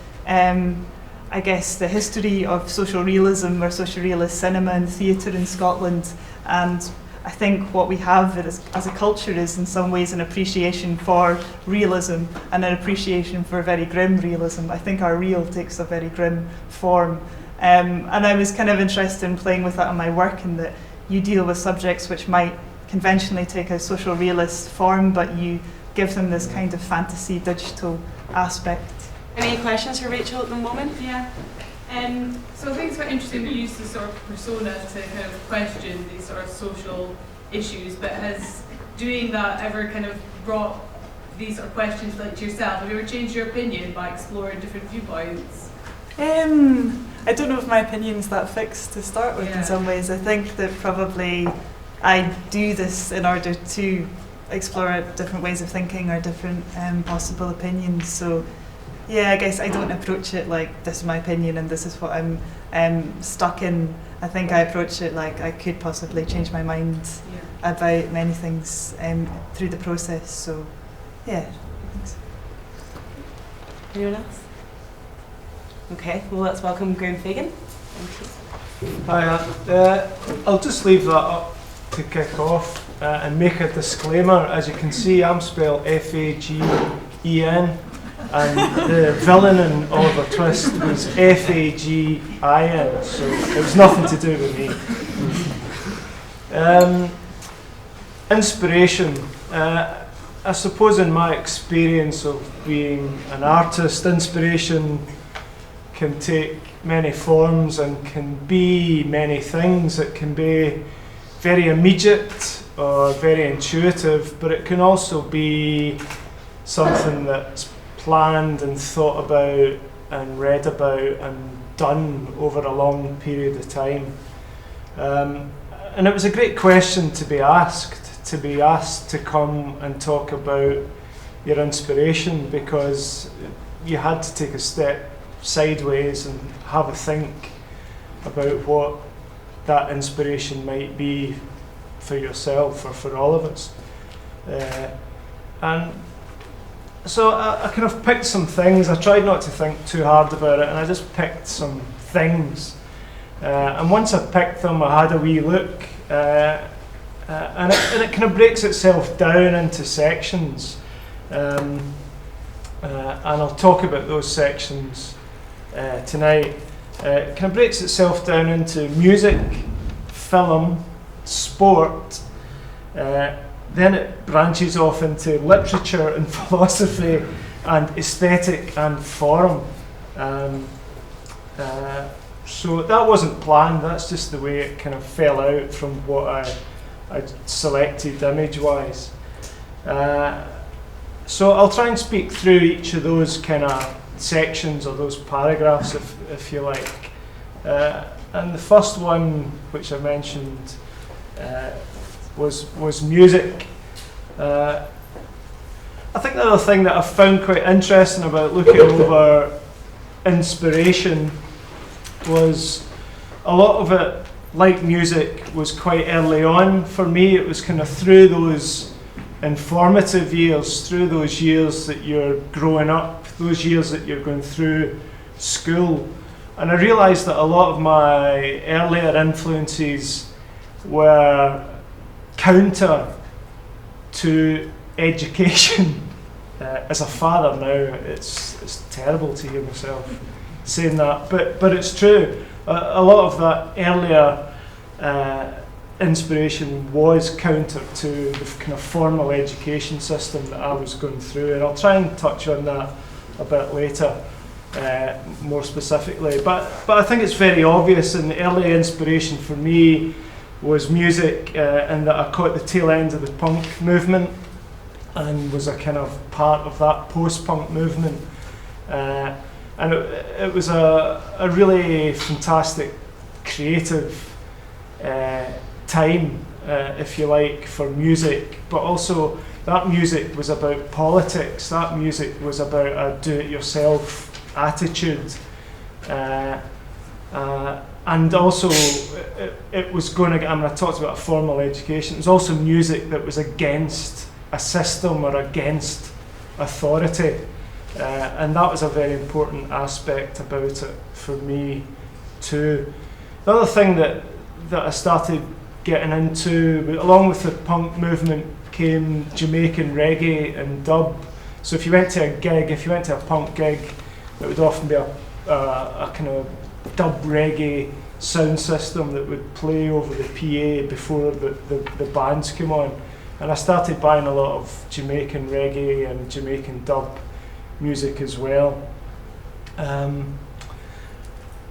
I guess the history of social realism, or social realist cinema and theatre in Scotland, and I think what we have as a culture is in some ways an appreciation for realism and an appreciation for very grim realism. I think our real takes a very grim form, and I was kind of interested in playing with that in my work, in that you deal with subjects which might conventionally take a social realist form, but you give them this kind of fantasy digital aspect. Any questions for Rachel at the moment? Yeah. So I think it's quite interesting to use this sort of persona to kind of question these sort of social issues, but has doing that ever kind of brought these sort of questions like to yourself? Have you ever changed your opinion by exploring different viewpoints? I don't know if my opinion's that fixed to start with. In some ways. I think that probably I do this in order to explore different ways of thinking or different possible opinions. So yeah, I guess I don't approach it like this is my opinion and this is what I'm stuck in. I think I approach it like I could possibly change my mind about many things through the process. So yeah. Thanks. Anyone else? Okay, well let's welcome Graham Fagen. Thank you. Hi, I'll just leave that up to kick off and make a disclaimer. As you can see, I'm spelled Fagen, and the villain in Oliver Twist was Fagin, so it was nothing to do with me. Inspiration. I suppose in my experience of being an artist, inspiration can take many forms and can be many things. It can be very immediate or very intuitive, but it can also be something that's planned and thought about and read about and done over a long period of time. And it was a great question to be asked to come and talk about your inspiration, because you had to take a step sideways and have a think about what that inspiration might be for yourself or for all of us. And so I kind of picked some things. I tried not to think too hard about it, and I just picked some things. And once I picked them, I had a wee look, and it kind of breaks itself down into sections. And I'll talk about those sections tonight. It kind of breaks itself down into music, film, sport, Then it branches off into literature and philosophy and aesthetic and form. So that wasn't planned, that's just the way it kind of fell out from what I selected image-wise. So I'll try and speak through each of those kind of sections or those paragraphs, if you like. And the first one, which I mentioned, was music. I think the other thing that I found quite interesting about looking over inspiration was a lot of it, like music, was quite early on. For me, it was kind of through those informative years, through those years that you're growing up, those years that you're going through school. And I realised that a lot of my earlier influences were counter to education. As a father now, it's terrible to hear myself saying that, but it's true. A lot of that earlier inspiration was counter to the kind of formal education system that I was going through, and I'll try and touch on that a bit later, more specifically. But I think it's very obvious, and the early inspiration for me was music, and that I caught the tail end of the punk movement and was a kind of part of that post-punk movement. And it was a really fantastic creative time, if you like, for music, but also that music was about politics, that music was about a do-it-yourself attitude, and also it was going to, I mean, I talked about a formal education, it was also music that was against a system or against authority. And that was a very important aspect about it for me too. The other thing that I started getting into, along with the punk movement, came Jamaican reggae and dub. So if you went to a gig, if you went to a punk gig, it would often be a kind of dub reggae sound system that would play over the PA before the bands came on. And I started buying a lot of Jamaican reggae and Jamaican dub music as well. And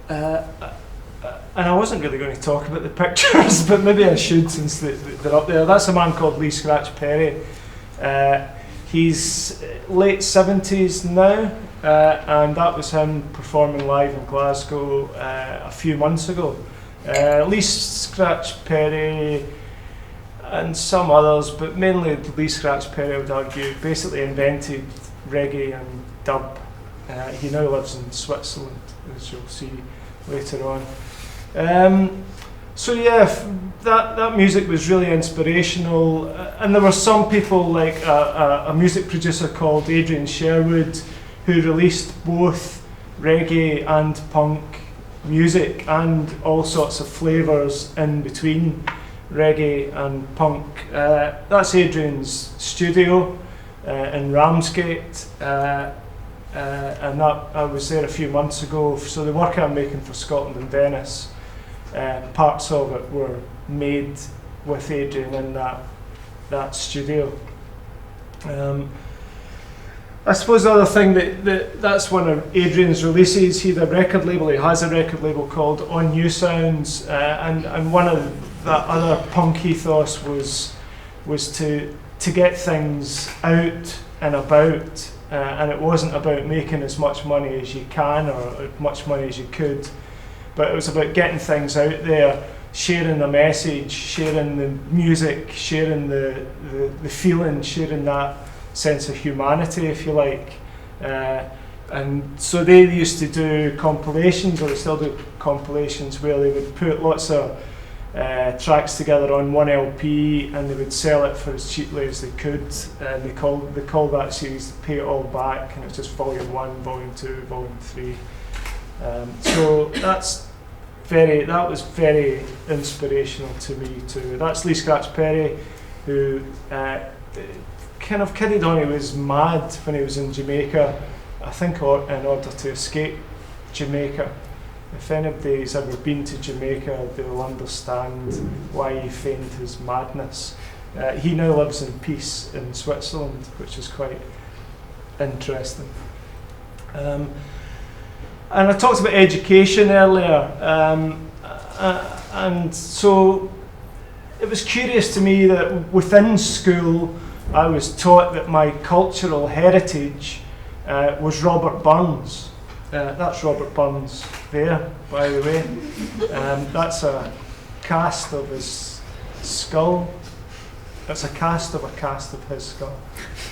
I wasn't really going to talk about the pictures, but maybe I should since they're up there. That's a man called Lee Scratch Perry. He's late 70s now, and that was him performing live in Glasgow a few months ago. Lee Scratch Perry and some others, but mainly Lee Scratch Perry, I would argue, basically invented reggae and dub. He now lives in Switzerland, as you'll see later on. So yeah, that music was really inspirational, and there were some people like a music producer called Adrian Sherwood who released both reggae and punk music and all sorts of flavours in between reggae and punk. That's Adrian's studio in Ramsgate, and that I was there a few months ago. So the work I'm making for Scotland and Venice, parts of it were made with Adrian in that studio. I suppose the other thing that's one of Adrian's releases. He had a record label. He has a record label called On New Sounds, and one of that other punk ethos was to get things out and about, and it wasn't about making as much money as you can or as much money as you could, but it was about getting things out there, sharing the message, sharing the music, sharing the feeling, sharing that sense of humanity, if you like. And so they used to do compilations, or they still do compilations, where they would put lots of tracks together on one LP, and they would sell it for as cheaply as they could. And they called that series Pay It All Back, and it was just Volume 1, Volume 2, Volume 3. So that was very inspirational to me too. That's Lee Scratch Perry, who kind of carried on. He was mad when he was in Jamaica, I think in order to escape Jamaica. If anybody's ever been to Jamaica, they'll understand why he feigned his madness. He now lives in peace in Switzerland, which is quite interesting. And I talked about education earlier, and so it was curious to me that within school I was taught that my cultural heritage was Robert Burns. That's Robert Burns there, by the way. That's a cast of his skull. That's a cast of his skull,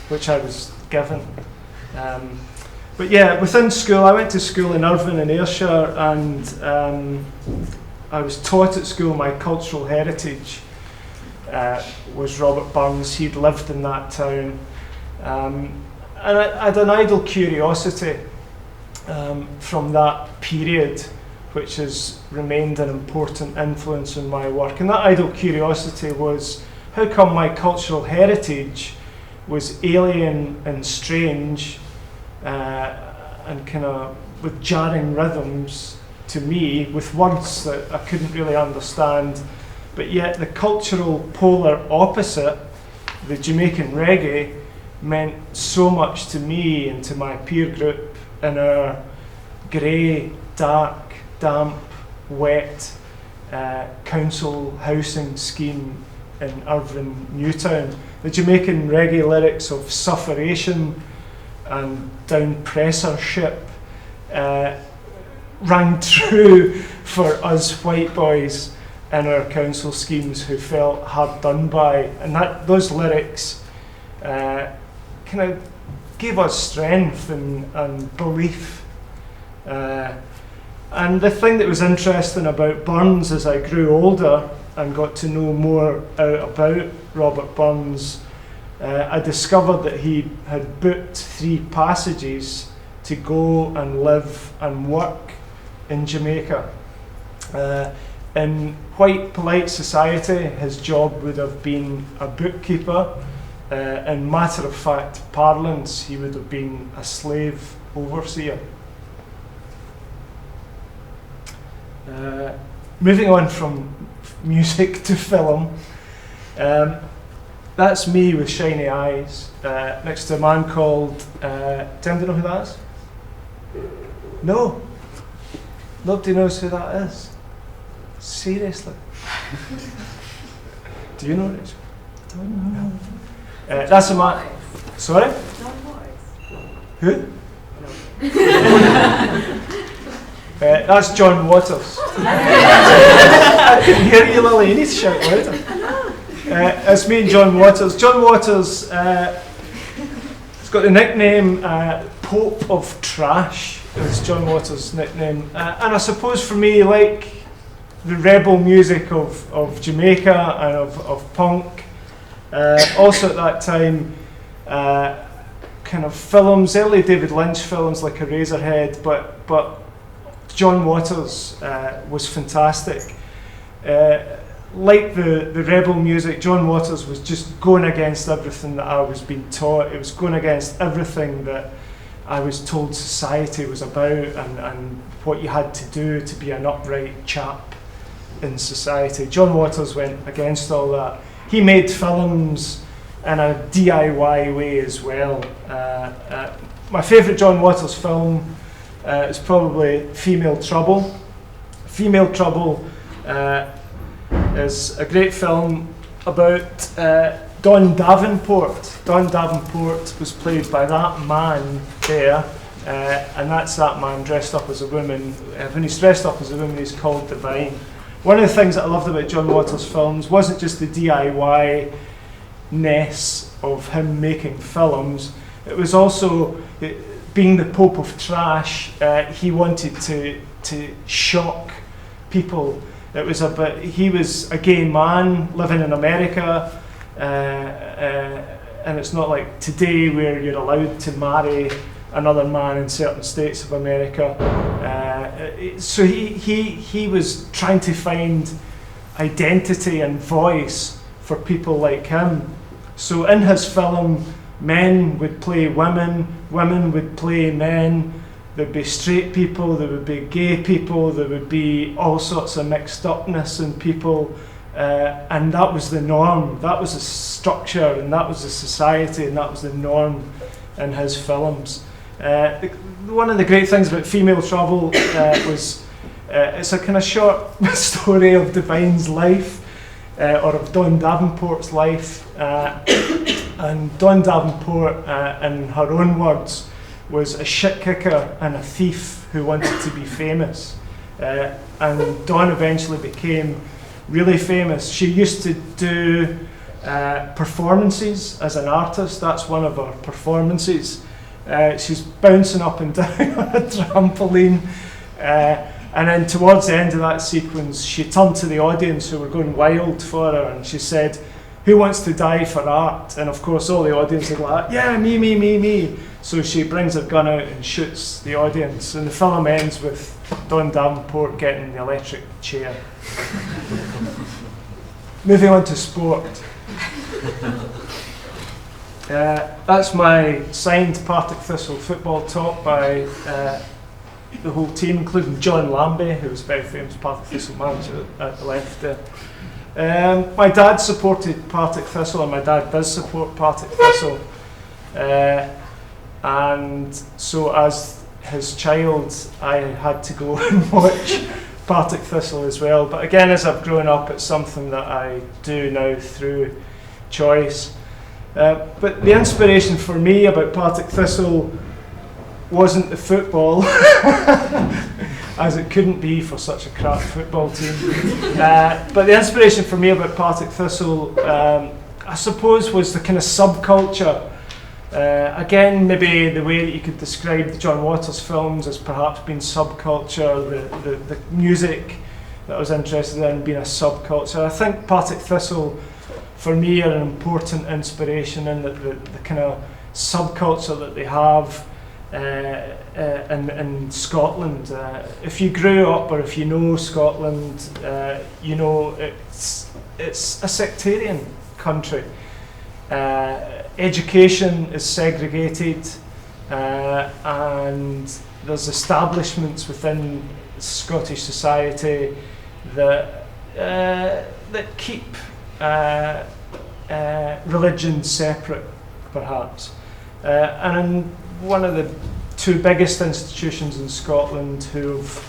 which I was given. But yeah, within school, I went to school in Irvine in Ayrshire, and I was taught at school my cultural heritage was Robert Burns. He'd lived in that town. And I had an idle curiosity from that period, which has remained an important influence in my work. And that idle curiosity was, how come my cultural heritage was alien and strange and kind of with jarring rhythms to me, with words that I couldn't really understand, but yet the cultural polar opposite, the Jamaican reggae, meant so much to me and to my peer group in our grey, dark, damp, wet council housing scheme in Irvine, Newtown. The Jamaican reggae lyrics of sufferation and down-pressureship rang true for us white boys in our council schemes who felt hard done by, and those lyrics kind of gave us strength and belief. And the thing that was interesting about Burns as I grew older and got to know more about Robert Burns, I discovered that he had booked 3 passages to go and live and work in Jamaica. In white polite society, his job would have been a bookkeeper. In matter-of-fact parlance, he would have been a slave overseer. Moving on from music to film, that's me with shiny eyes next to a man called, Tim, do you know who that is? No. Nobody knows who that is. Seriously. Do you know who it is? Don't know. That's a man. Sorry? Who? That's John Waters. I couldn't hear you, Lily. You need to shout louder. It's me and John Waters. John Waters has got the nickname Pope of Trash. It's John Waters' nickname. And I suppose for me, like the rebel music of Jamaica and of punk, also at that time, kind of films, early David Lynch films like Eraserhead, but John Waters was fantastic. Like the rebel music, John Waters was just going against everything that I was being taught. It was going against everything that I was told society was about and what you had to do to be an upright chap in society. John Waters went against all that. He made films in a DIY way as well. My favourite John Waters film is probably Female Trouble. Female Trouble is a great film about Don Davenport. Don Davenport was played by that man there, and that's that man dressed up as a woman. When he's dressed up as a woman, he's called Divine. One of the things that I loved about John Waters' films wasn't just the DIY-ness of him making films, it was also, being the Pope of Trash, he wanted to shock people. It was he was a gay man living in America, and it's not like today where you're allowed to marry another man in certain states of America. So he was trying to find identity and voice for people like him. So in his film, men would play women, women would play men, there'd be straight people, there would be gay people, there would be all sorts of mixed upness in people, and that was the norm, that was the structure, and that was the society, and that was the norm in his films. One of the great things about Female Trouble was it's a kind of short story of Divine's life, or of Dawn Davenport's life, and Dawn Davenport, in her own words, was a shit kicker and a thief who wanted to be famous. And Dawn eventually became really famous. She used to do performances as an artist. That's one of her performances. She's bouncing up and down on a trampoline. And then towards the end of that sequence, she turned to the audience who were going wild for her, and she said, "Who wants to die for art?" And of course all the audience are like, "Yeah, me, me, me, me." So she brings her gun out and shoots the audience, and the film ends with Dawn Davenport getting the electric chair. Moving on to sport. That's my signed Partick Thistle football top by the whole team, including John Lambie, who was a very famous Partick Thistle manager at the left there. My dad supported Partick Thistle, and my dad does support Partick Thistle. And so as his child, I had to go and watch Partick Thistle as well. But again, as I've grown up, it's something that I do now through choice. But the inspiration for me about Partick Thistle wasn't the football, as it couldn't be for such a crap football team. But the inspiration for me about Partick Thistle, I suppose, was the kind of subculture. Again, maybe the way that you could describe the John Waters films as perhaps being subculture, the music that I was interested in being a subculture. I think Partick Thistle, for me, are an important inspiration in the kind of subculture that they have in Scotland. If you grew up, or if you know Scotland, you know it's a sectarian country. Education is segregated, and there's establishments within Scottish society that keep religion separate, perhaps. And one of the two biggest institutions in Scotland who've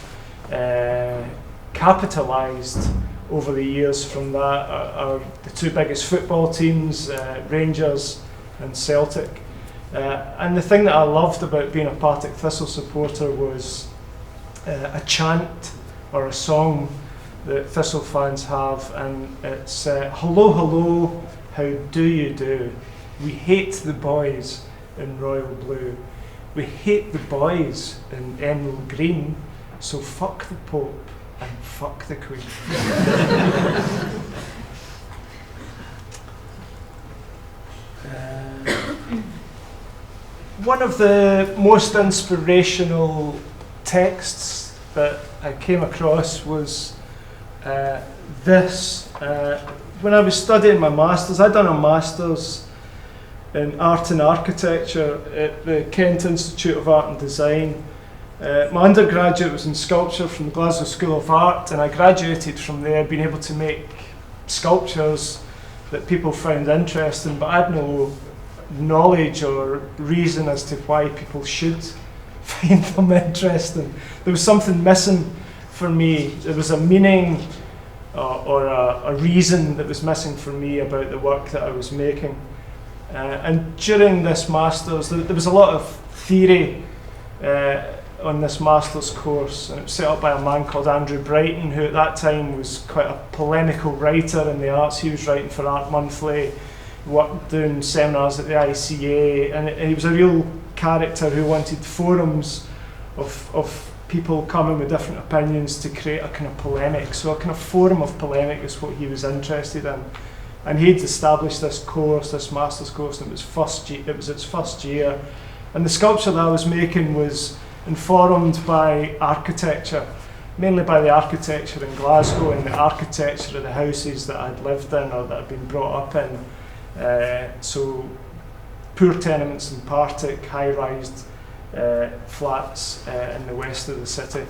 capitalised over the years from that are the two biggest football teams, Rangers and Celtic. And the thing that I loved about being a Partick Thistle supporter was a chant or a song that Thistle fans have, and it's "Hello, hello, how do you do? We hate the boys in royal blue. We hate the boys in emerald green, so fuck the Pope and fuck the Queen." One of the most inspirational texts that I came across was this. When I was studying my Masters, I'd done a Masters in Art and Architecture at the Kent Institute of Art and Design. My undergraduate was in sculpture from the Glasgow School of Art, and I graduated from there being able to make sculptures that people found interesting, but I had no knowledge or reason as to why people should find them interesting. There was something missing for me. There was a meaning or a reason that was missing for me about the work that I was making. And during this Masters, there was a lot of theory on this Masters course, and it was set up by a man called Andrew Brighton, who at that time was quite a polemical writer in the arts. He was writing for Art Monthly, doing seminars at the ICA, and he was a real character who wanted forums of people coming with different opinions to create a kind of polemic. So a kind of forum of polemic is what he was interested in. And he'd established this course, this Masters course, and it was its first year. And the sculpture that I was making was informed by architecture, mainly by the architecture in Glasgow and the architecture of the houses that I'd lived in or that I'd been brought up in. So poor tenements in Partick, high-rised flats in the west of the city.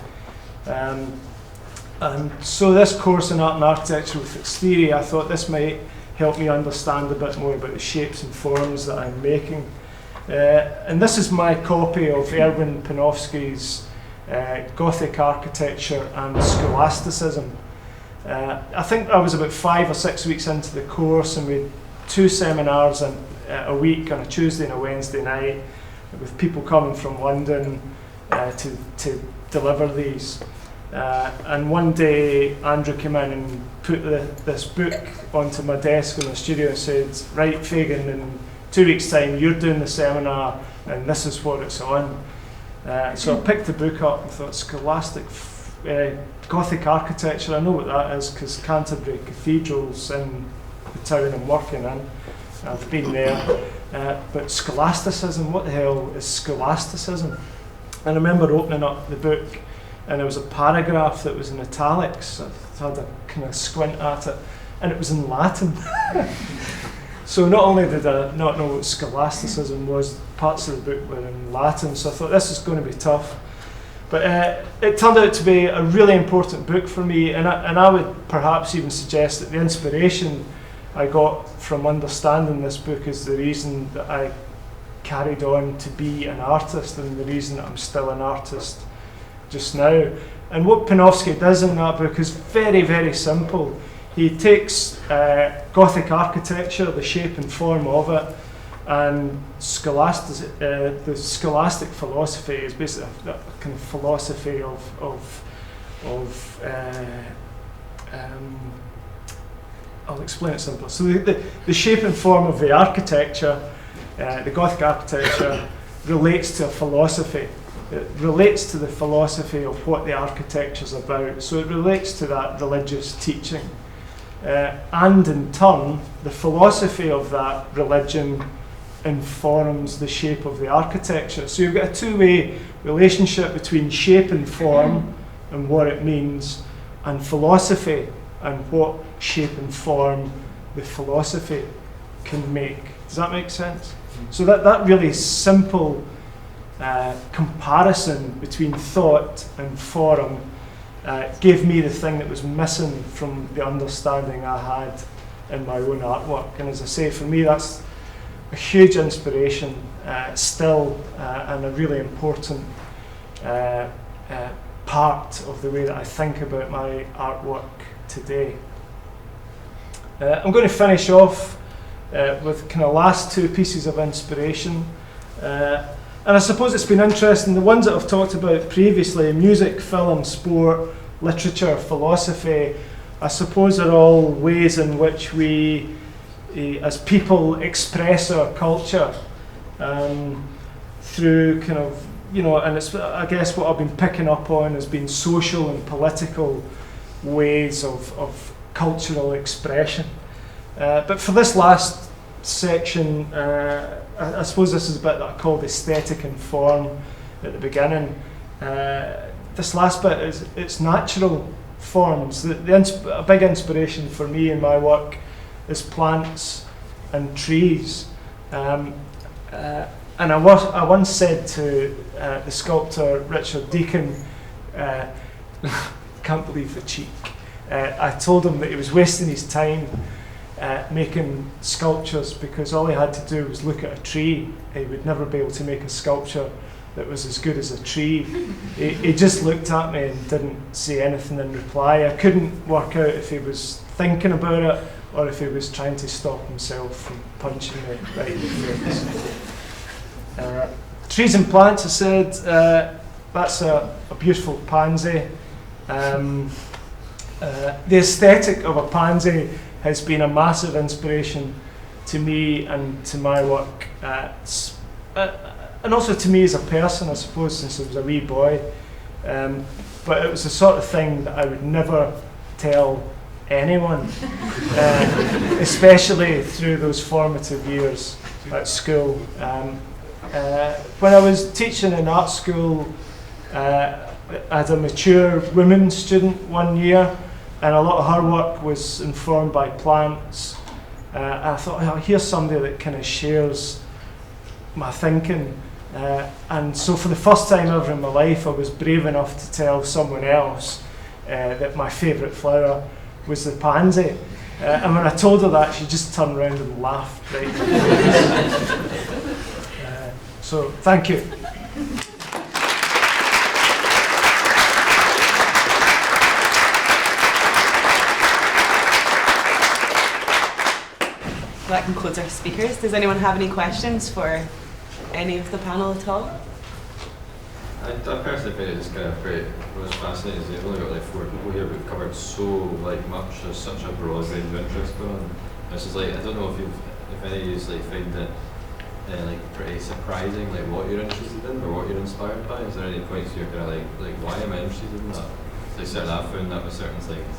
And so this course in art and architecture with its theory, I thought this might help me understand a bit more about the shapes and forms that I'm making. And this is my copy of Erwin Panofsky's Gothic Architecture and Scholasticism. I think I was about 5 or 6 weeks into the course, and we had 2 seminars a week on a Tuesday and a Wednesday night, with people coming from London to deliver these. And one day Andrew came in and put this book onto my desk in the studio and said, right, Fagen, in 2 weeks' time you're doing the seminar and this is what it's on. So I picked the book up and thought, Scholastic Gothic Architecture, I know what that is because Canterbury Cathedral's in the town I'm working in. I've been there. But scholasticism, what the hell is scholasticism? And I remember opening up the book and there was a paragraph that was in italics. I had a kind of squint at it, and it was in Latin. So not only did I not know what scholasticism was, parts of the book were in Latin, so I thought this is going to be tough. But it turned out to be a really important book for me, and I would perhaps even suggest that the inspiration I got from understanding this book is the reason that I carried on to be an artist, and the reason that I'm still an artist just now. And what Panofsky does in that book is very, very simple. He takes Gothic architecture, the shape and form of it, and the scholastic philosophy is basically a kind of philosophy I'll explain it simpler. So the shape and form of the architecture, the Gothic architecture, relates to a philosophy. It relates to the philosophy of what the architecture is about. So it relates to that religious teaching. And in turn, the philosophy of that religion informs the shape of the architecture. So you've got a two-way relationship between shape and form and what it means, and philosophy and what shape and form the philosophy can make. Does that make sense? So that really simple comparison between thought and form gave me the thing that was missing from the understanding I had in my own artwork. And as I say, for me that's a huge inspiration still, and a really important part of the way that I think about my artwork today. I'm going to finish off with kind of last 2 pieces of inspiration. And I suppose it's been interesting, the ones that I've talked about previously, music, film, sport, literature, philosophy, I suppose are all ways in which we, as people, express our culture through kind of, and it's, I guess what I've been picking up on has been social and political ways of cultural expression. But for this last section, I suppose this is a bit that I called aesthetic and form at the beginning. This last bit is it's natural forms. A big inspiration for me in my work is plants and trees. And I once said to the sculptor Richard Deacon, can't believe the cheek, I told him that he was wasting his time making sculptures because all he had to do was look at a tree. He would never be able to make a sculpture that was as good as a tree. He just looked at me and didn't say anything in reply. I couldn't work out if he was thinking about it or if he was trying to stop himself from punching me right in the face. Trees and plants, I said, that's a beautiful pansy. The aesthetic of a pansy has been a massive inspiration to me and to my work, and also to me as a person, I suppose, since I was a wee boy. But it was the sort of thing that I would never tell anyone, especially through those formative years at school. When I was teaching in art school, I had a mature women student one year, and a lot of her work was informed by plants. I thought, oh, here's somebody that kind of shares my thinking. And so for the first time ever in my life, I was brave enough to tell someone else that my favourite flower was the pansy. And when I told her that, she just turned around and laughed. Right? So thank you. That concludes our speakers. Does anyone have any questions for any of the panel at all? I personally think it's kind of great. What's fascinating is they've only got like 4 people here, but we've covered so much. There's such a broad range of interest going on. This is I don't know if any of you find it pretty surprising, what you're interested in or what you're inspired by. Is there any points you're kind of why am I interested in that? Certainly I've found that with certain things.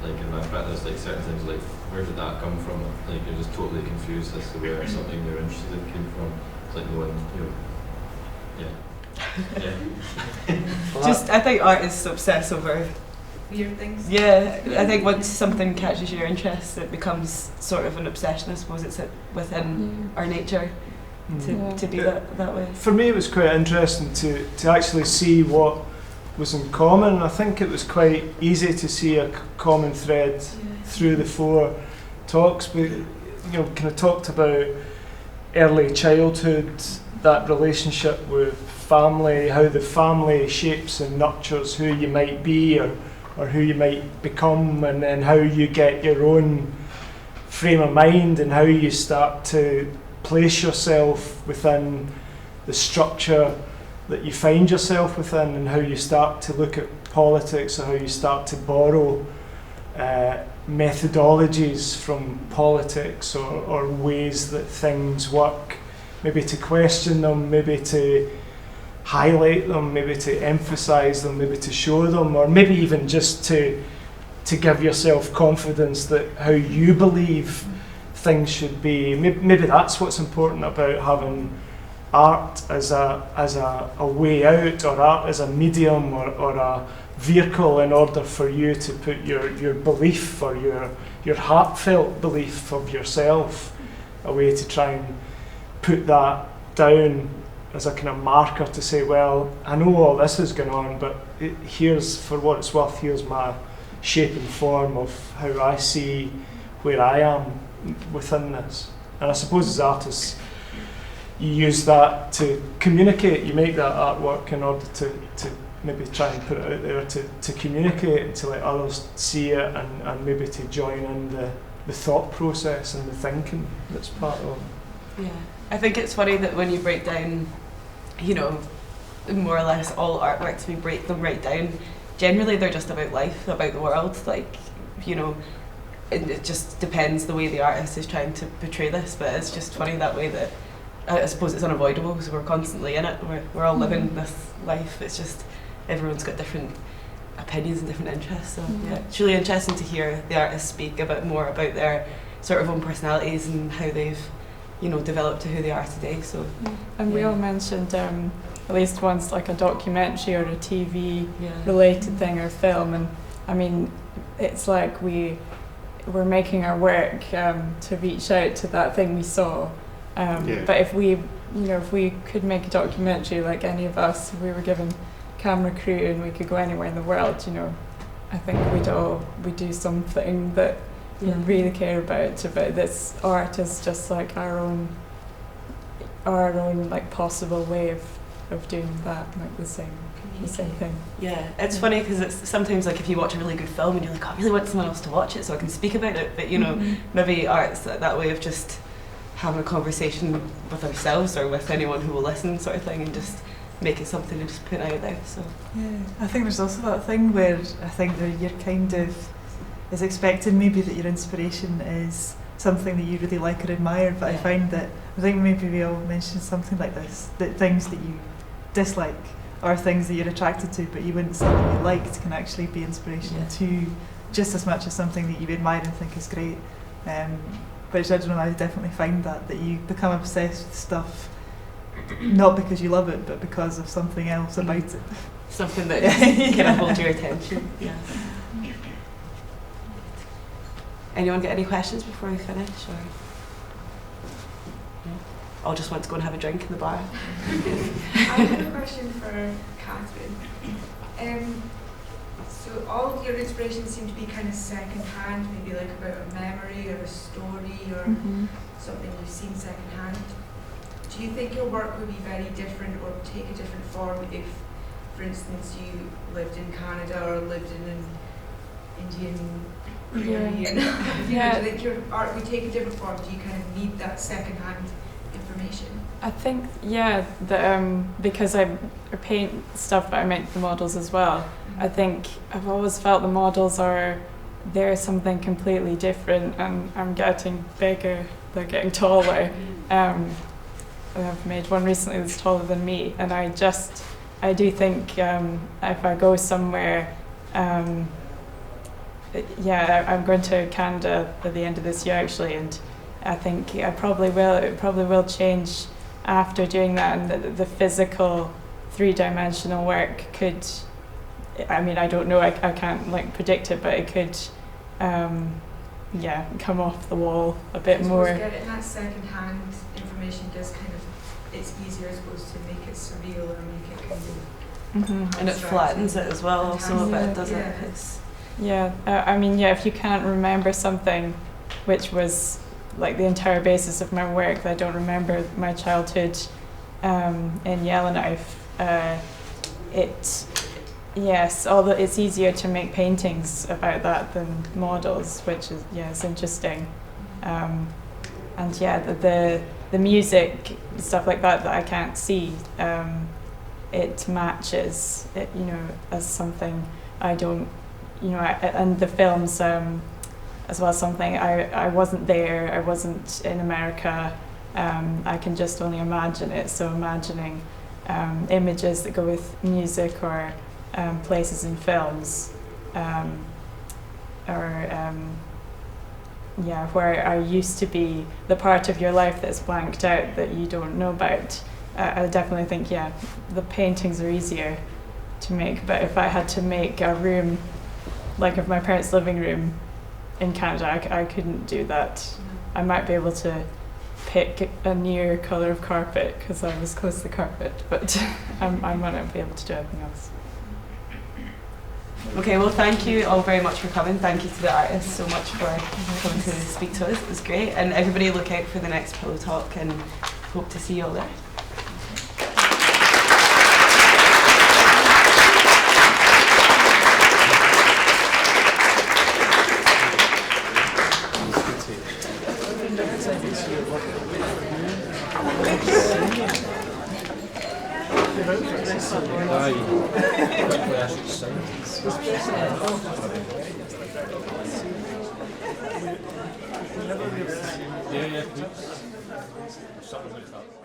In my practice, certain things where did that come from? You're just totally confused as to where something you're interested in came from. It's no one, yeah. Just, I think artists obsess over Weird things. Yeah, I think once something catches your interest, it becomes sort of an obsession. I suppose it's within our nature to be that way. For me, it was quite interesting to actually see what was in common. I think it was quite easy to see a common thread through the 4 talks. We kind of talked about early childhood, that relationship with family, how the family shapes and nurtures who you might be or who you might become, and then how you get your own frame of mind and how you start to place yourself within the structure that you find yourself within, and how you start to look at politics, or how you start to borrow methodologies from politics or ways that things work, maybe to question them, maybe to highlight them, maybe to emphasize them, maybe to show them, or maybe even just to give yourself confidence that how you believe things should be. Maybe that's what's important about having art as a way out, or art as a medium or a vehicle in order for you to put your belief or your heartfelt belief of yourself, a way to try and put that down as a kind of marker to say, well, I know all this is going on, but here's, for what it's worth, here's my shape and form of how I see where I am within this. And I suppose as artists, you use that to communicate. You make that artwork in order to maybe try and put it out there to communicate and to let others see it, and maybe to join in the thought process and the thinking that's part of it. Yeah, I think it's funny that when you break down, more or less all artworks, we break them right down. Generally, they're just about life, about the world. It just depends the way the artist is trying to portray this. But it's just funny that way that I suppose it's unavoidable because we're constantly in it. We're all living this life. It's just everyone's got different opinions and different interests. So it's really interesting to hear the artists speak a bit more about their sort of own personalities and how they've developed to who they are today. So and we all mentioned at least once a documentary or a TV related thing or film, and I mean it's like we're making our work to reach out to that thing we saw. But if we could make a documentary, like any of us, if we were given camera crew and we could go anywhere in the world, I think we'd do something that we really care about this art is just like our own possible way of doing that, the same thing. Yeah, it's funny because it's sometimes if you watch a really good film and you're like, I really want someone else to watch it so I can speak about it, but maybe art's that way of just having a conversation with ourselves or with anyone who will listen, sort of thing, and just make it something and just put it out there. So I think there's also that thing where I think that you're kind of is expected maybe that your inspiration is something that you really like or admire, but I think maybe we all mentioned something like this, that things that you dislike are things that you're attracted to, but you wouldn't say that you liked can actually be inspiration to just as much as something that you admire and think is great. But I don't know, I definitely find that you become obsessed with stuff not because you love it, but because of something else about it. Something that kind of holds your attention. Yeah. Anyone get any questions before we finish? Or I'll just want to go and have a drink in the bar. I have a question for Catherine. So So all of your inspirations seem to be kind of second-hand, maybe like about a memory or a story or something you've seen second-hand. Do you think your work would be very different or take a different form if, for instance, you lived in Canada or lived in an Indian prairie? Do you think your art would take a different form? Do you kind of need that second-hand information? I think, because I paint stuff, but I make the models as well. I think I've always felt the models they're something completely different, and I'm getting bigger, they're getting taller. I've made one recently that's taller than me, and I do think if I go somewhere, I'm going to Canada at the end of this year actually, and I think it probably will change after doing that, and the physical three-dimensional work could, I don't know, I can't like predict it, but it could come off the wall a bit more. Getting that second-hand information does kind of, it's easier, I suppose, to make it surreal or make it kind of and it flattens it as well also a bit, doesn't it? If you can't remember something which was like the entire basis of my work, I don't remember my childhood in Yellowknife, although it's easier to make paintings about that than models, which is it's interesting. The music, stuff like that I can't see, it matches it, as something I don't, and the films as well, something I wasn't there, I wasn't in America, I can just only imagine it, so imagining images that go with music or places in films, where I used to be, the part of your life that's blanked out that you don't know about. I definitely think, the paintings are easier to make, but if I had to make a room, like of my parents' living room in Canada, I couldn't do that. I might be able to pick a near colour of carpet because I was close to the carpet, but I might not be able to do anything else. Okay, well, thank you all very much for coming. Thank you to the artists so much for coming to speak to us. It was great. And everybody look out for the next Pillow Talk and hope to see you all there. Yeah, please. Something like that.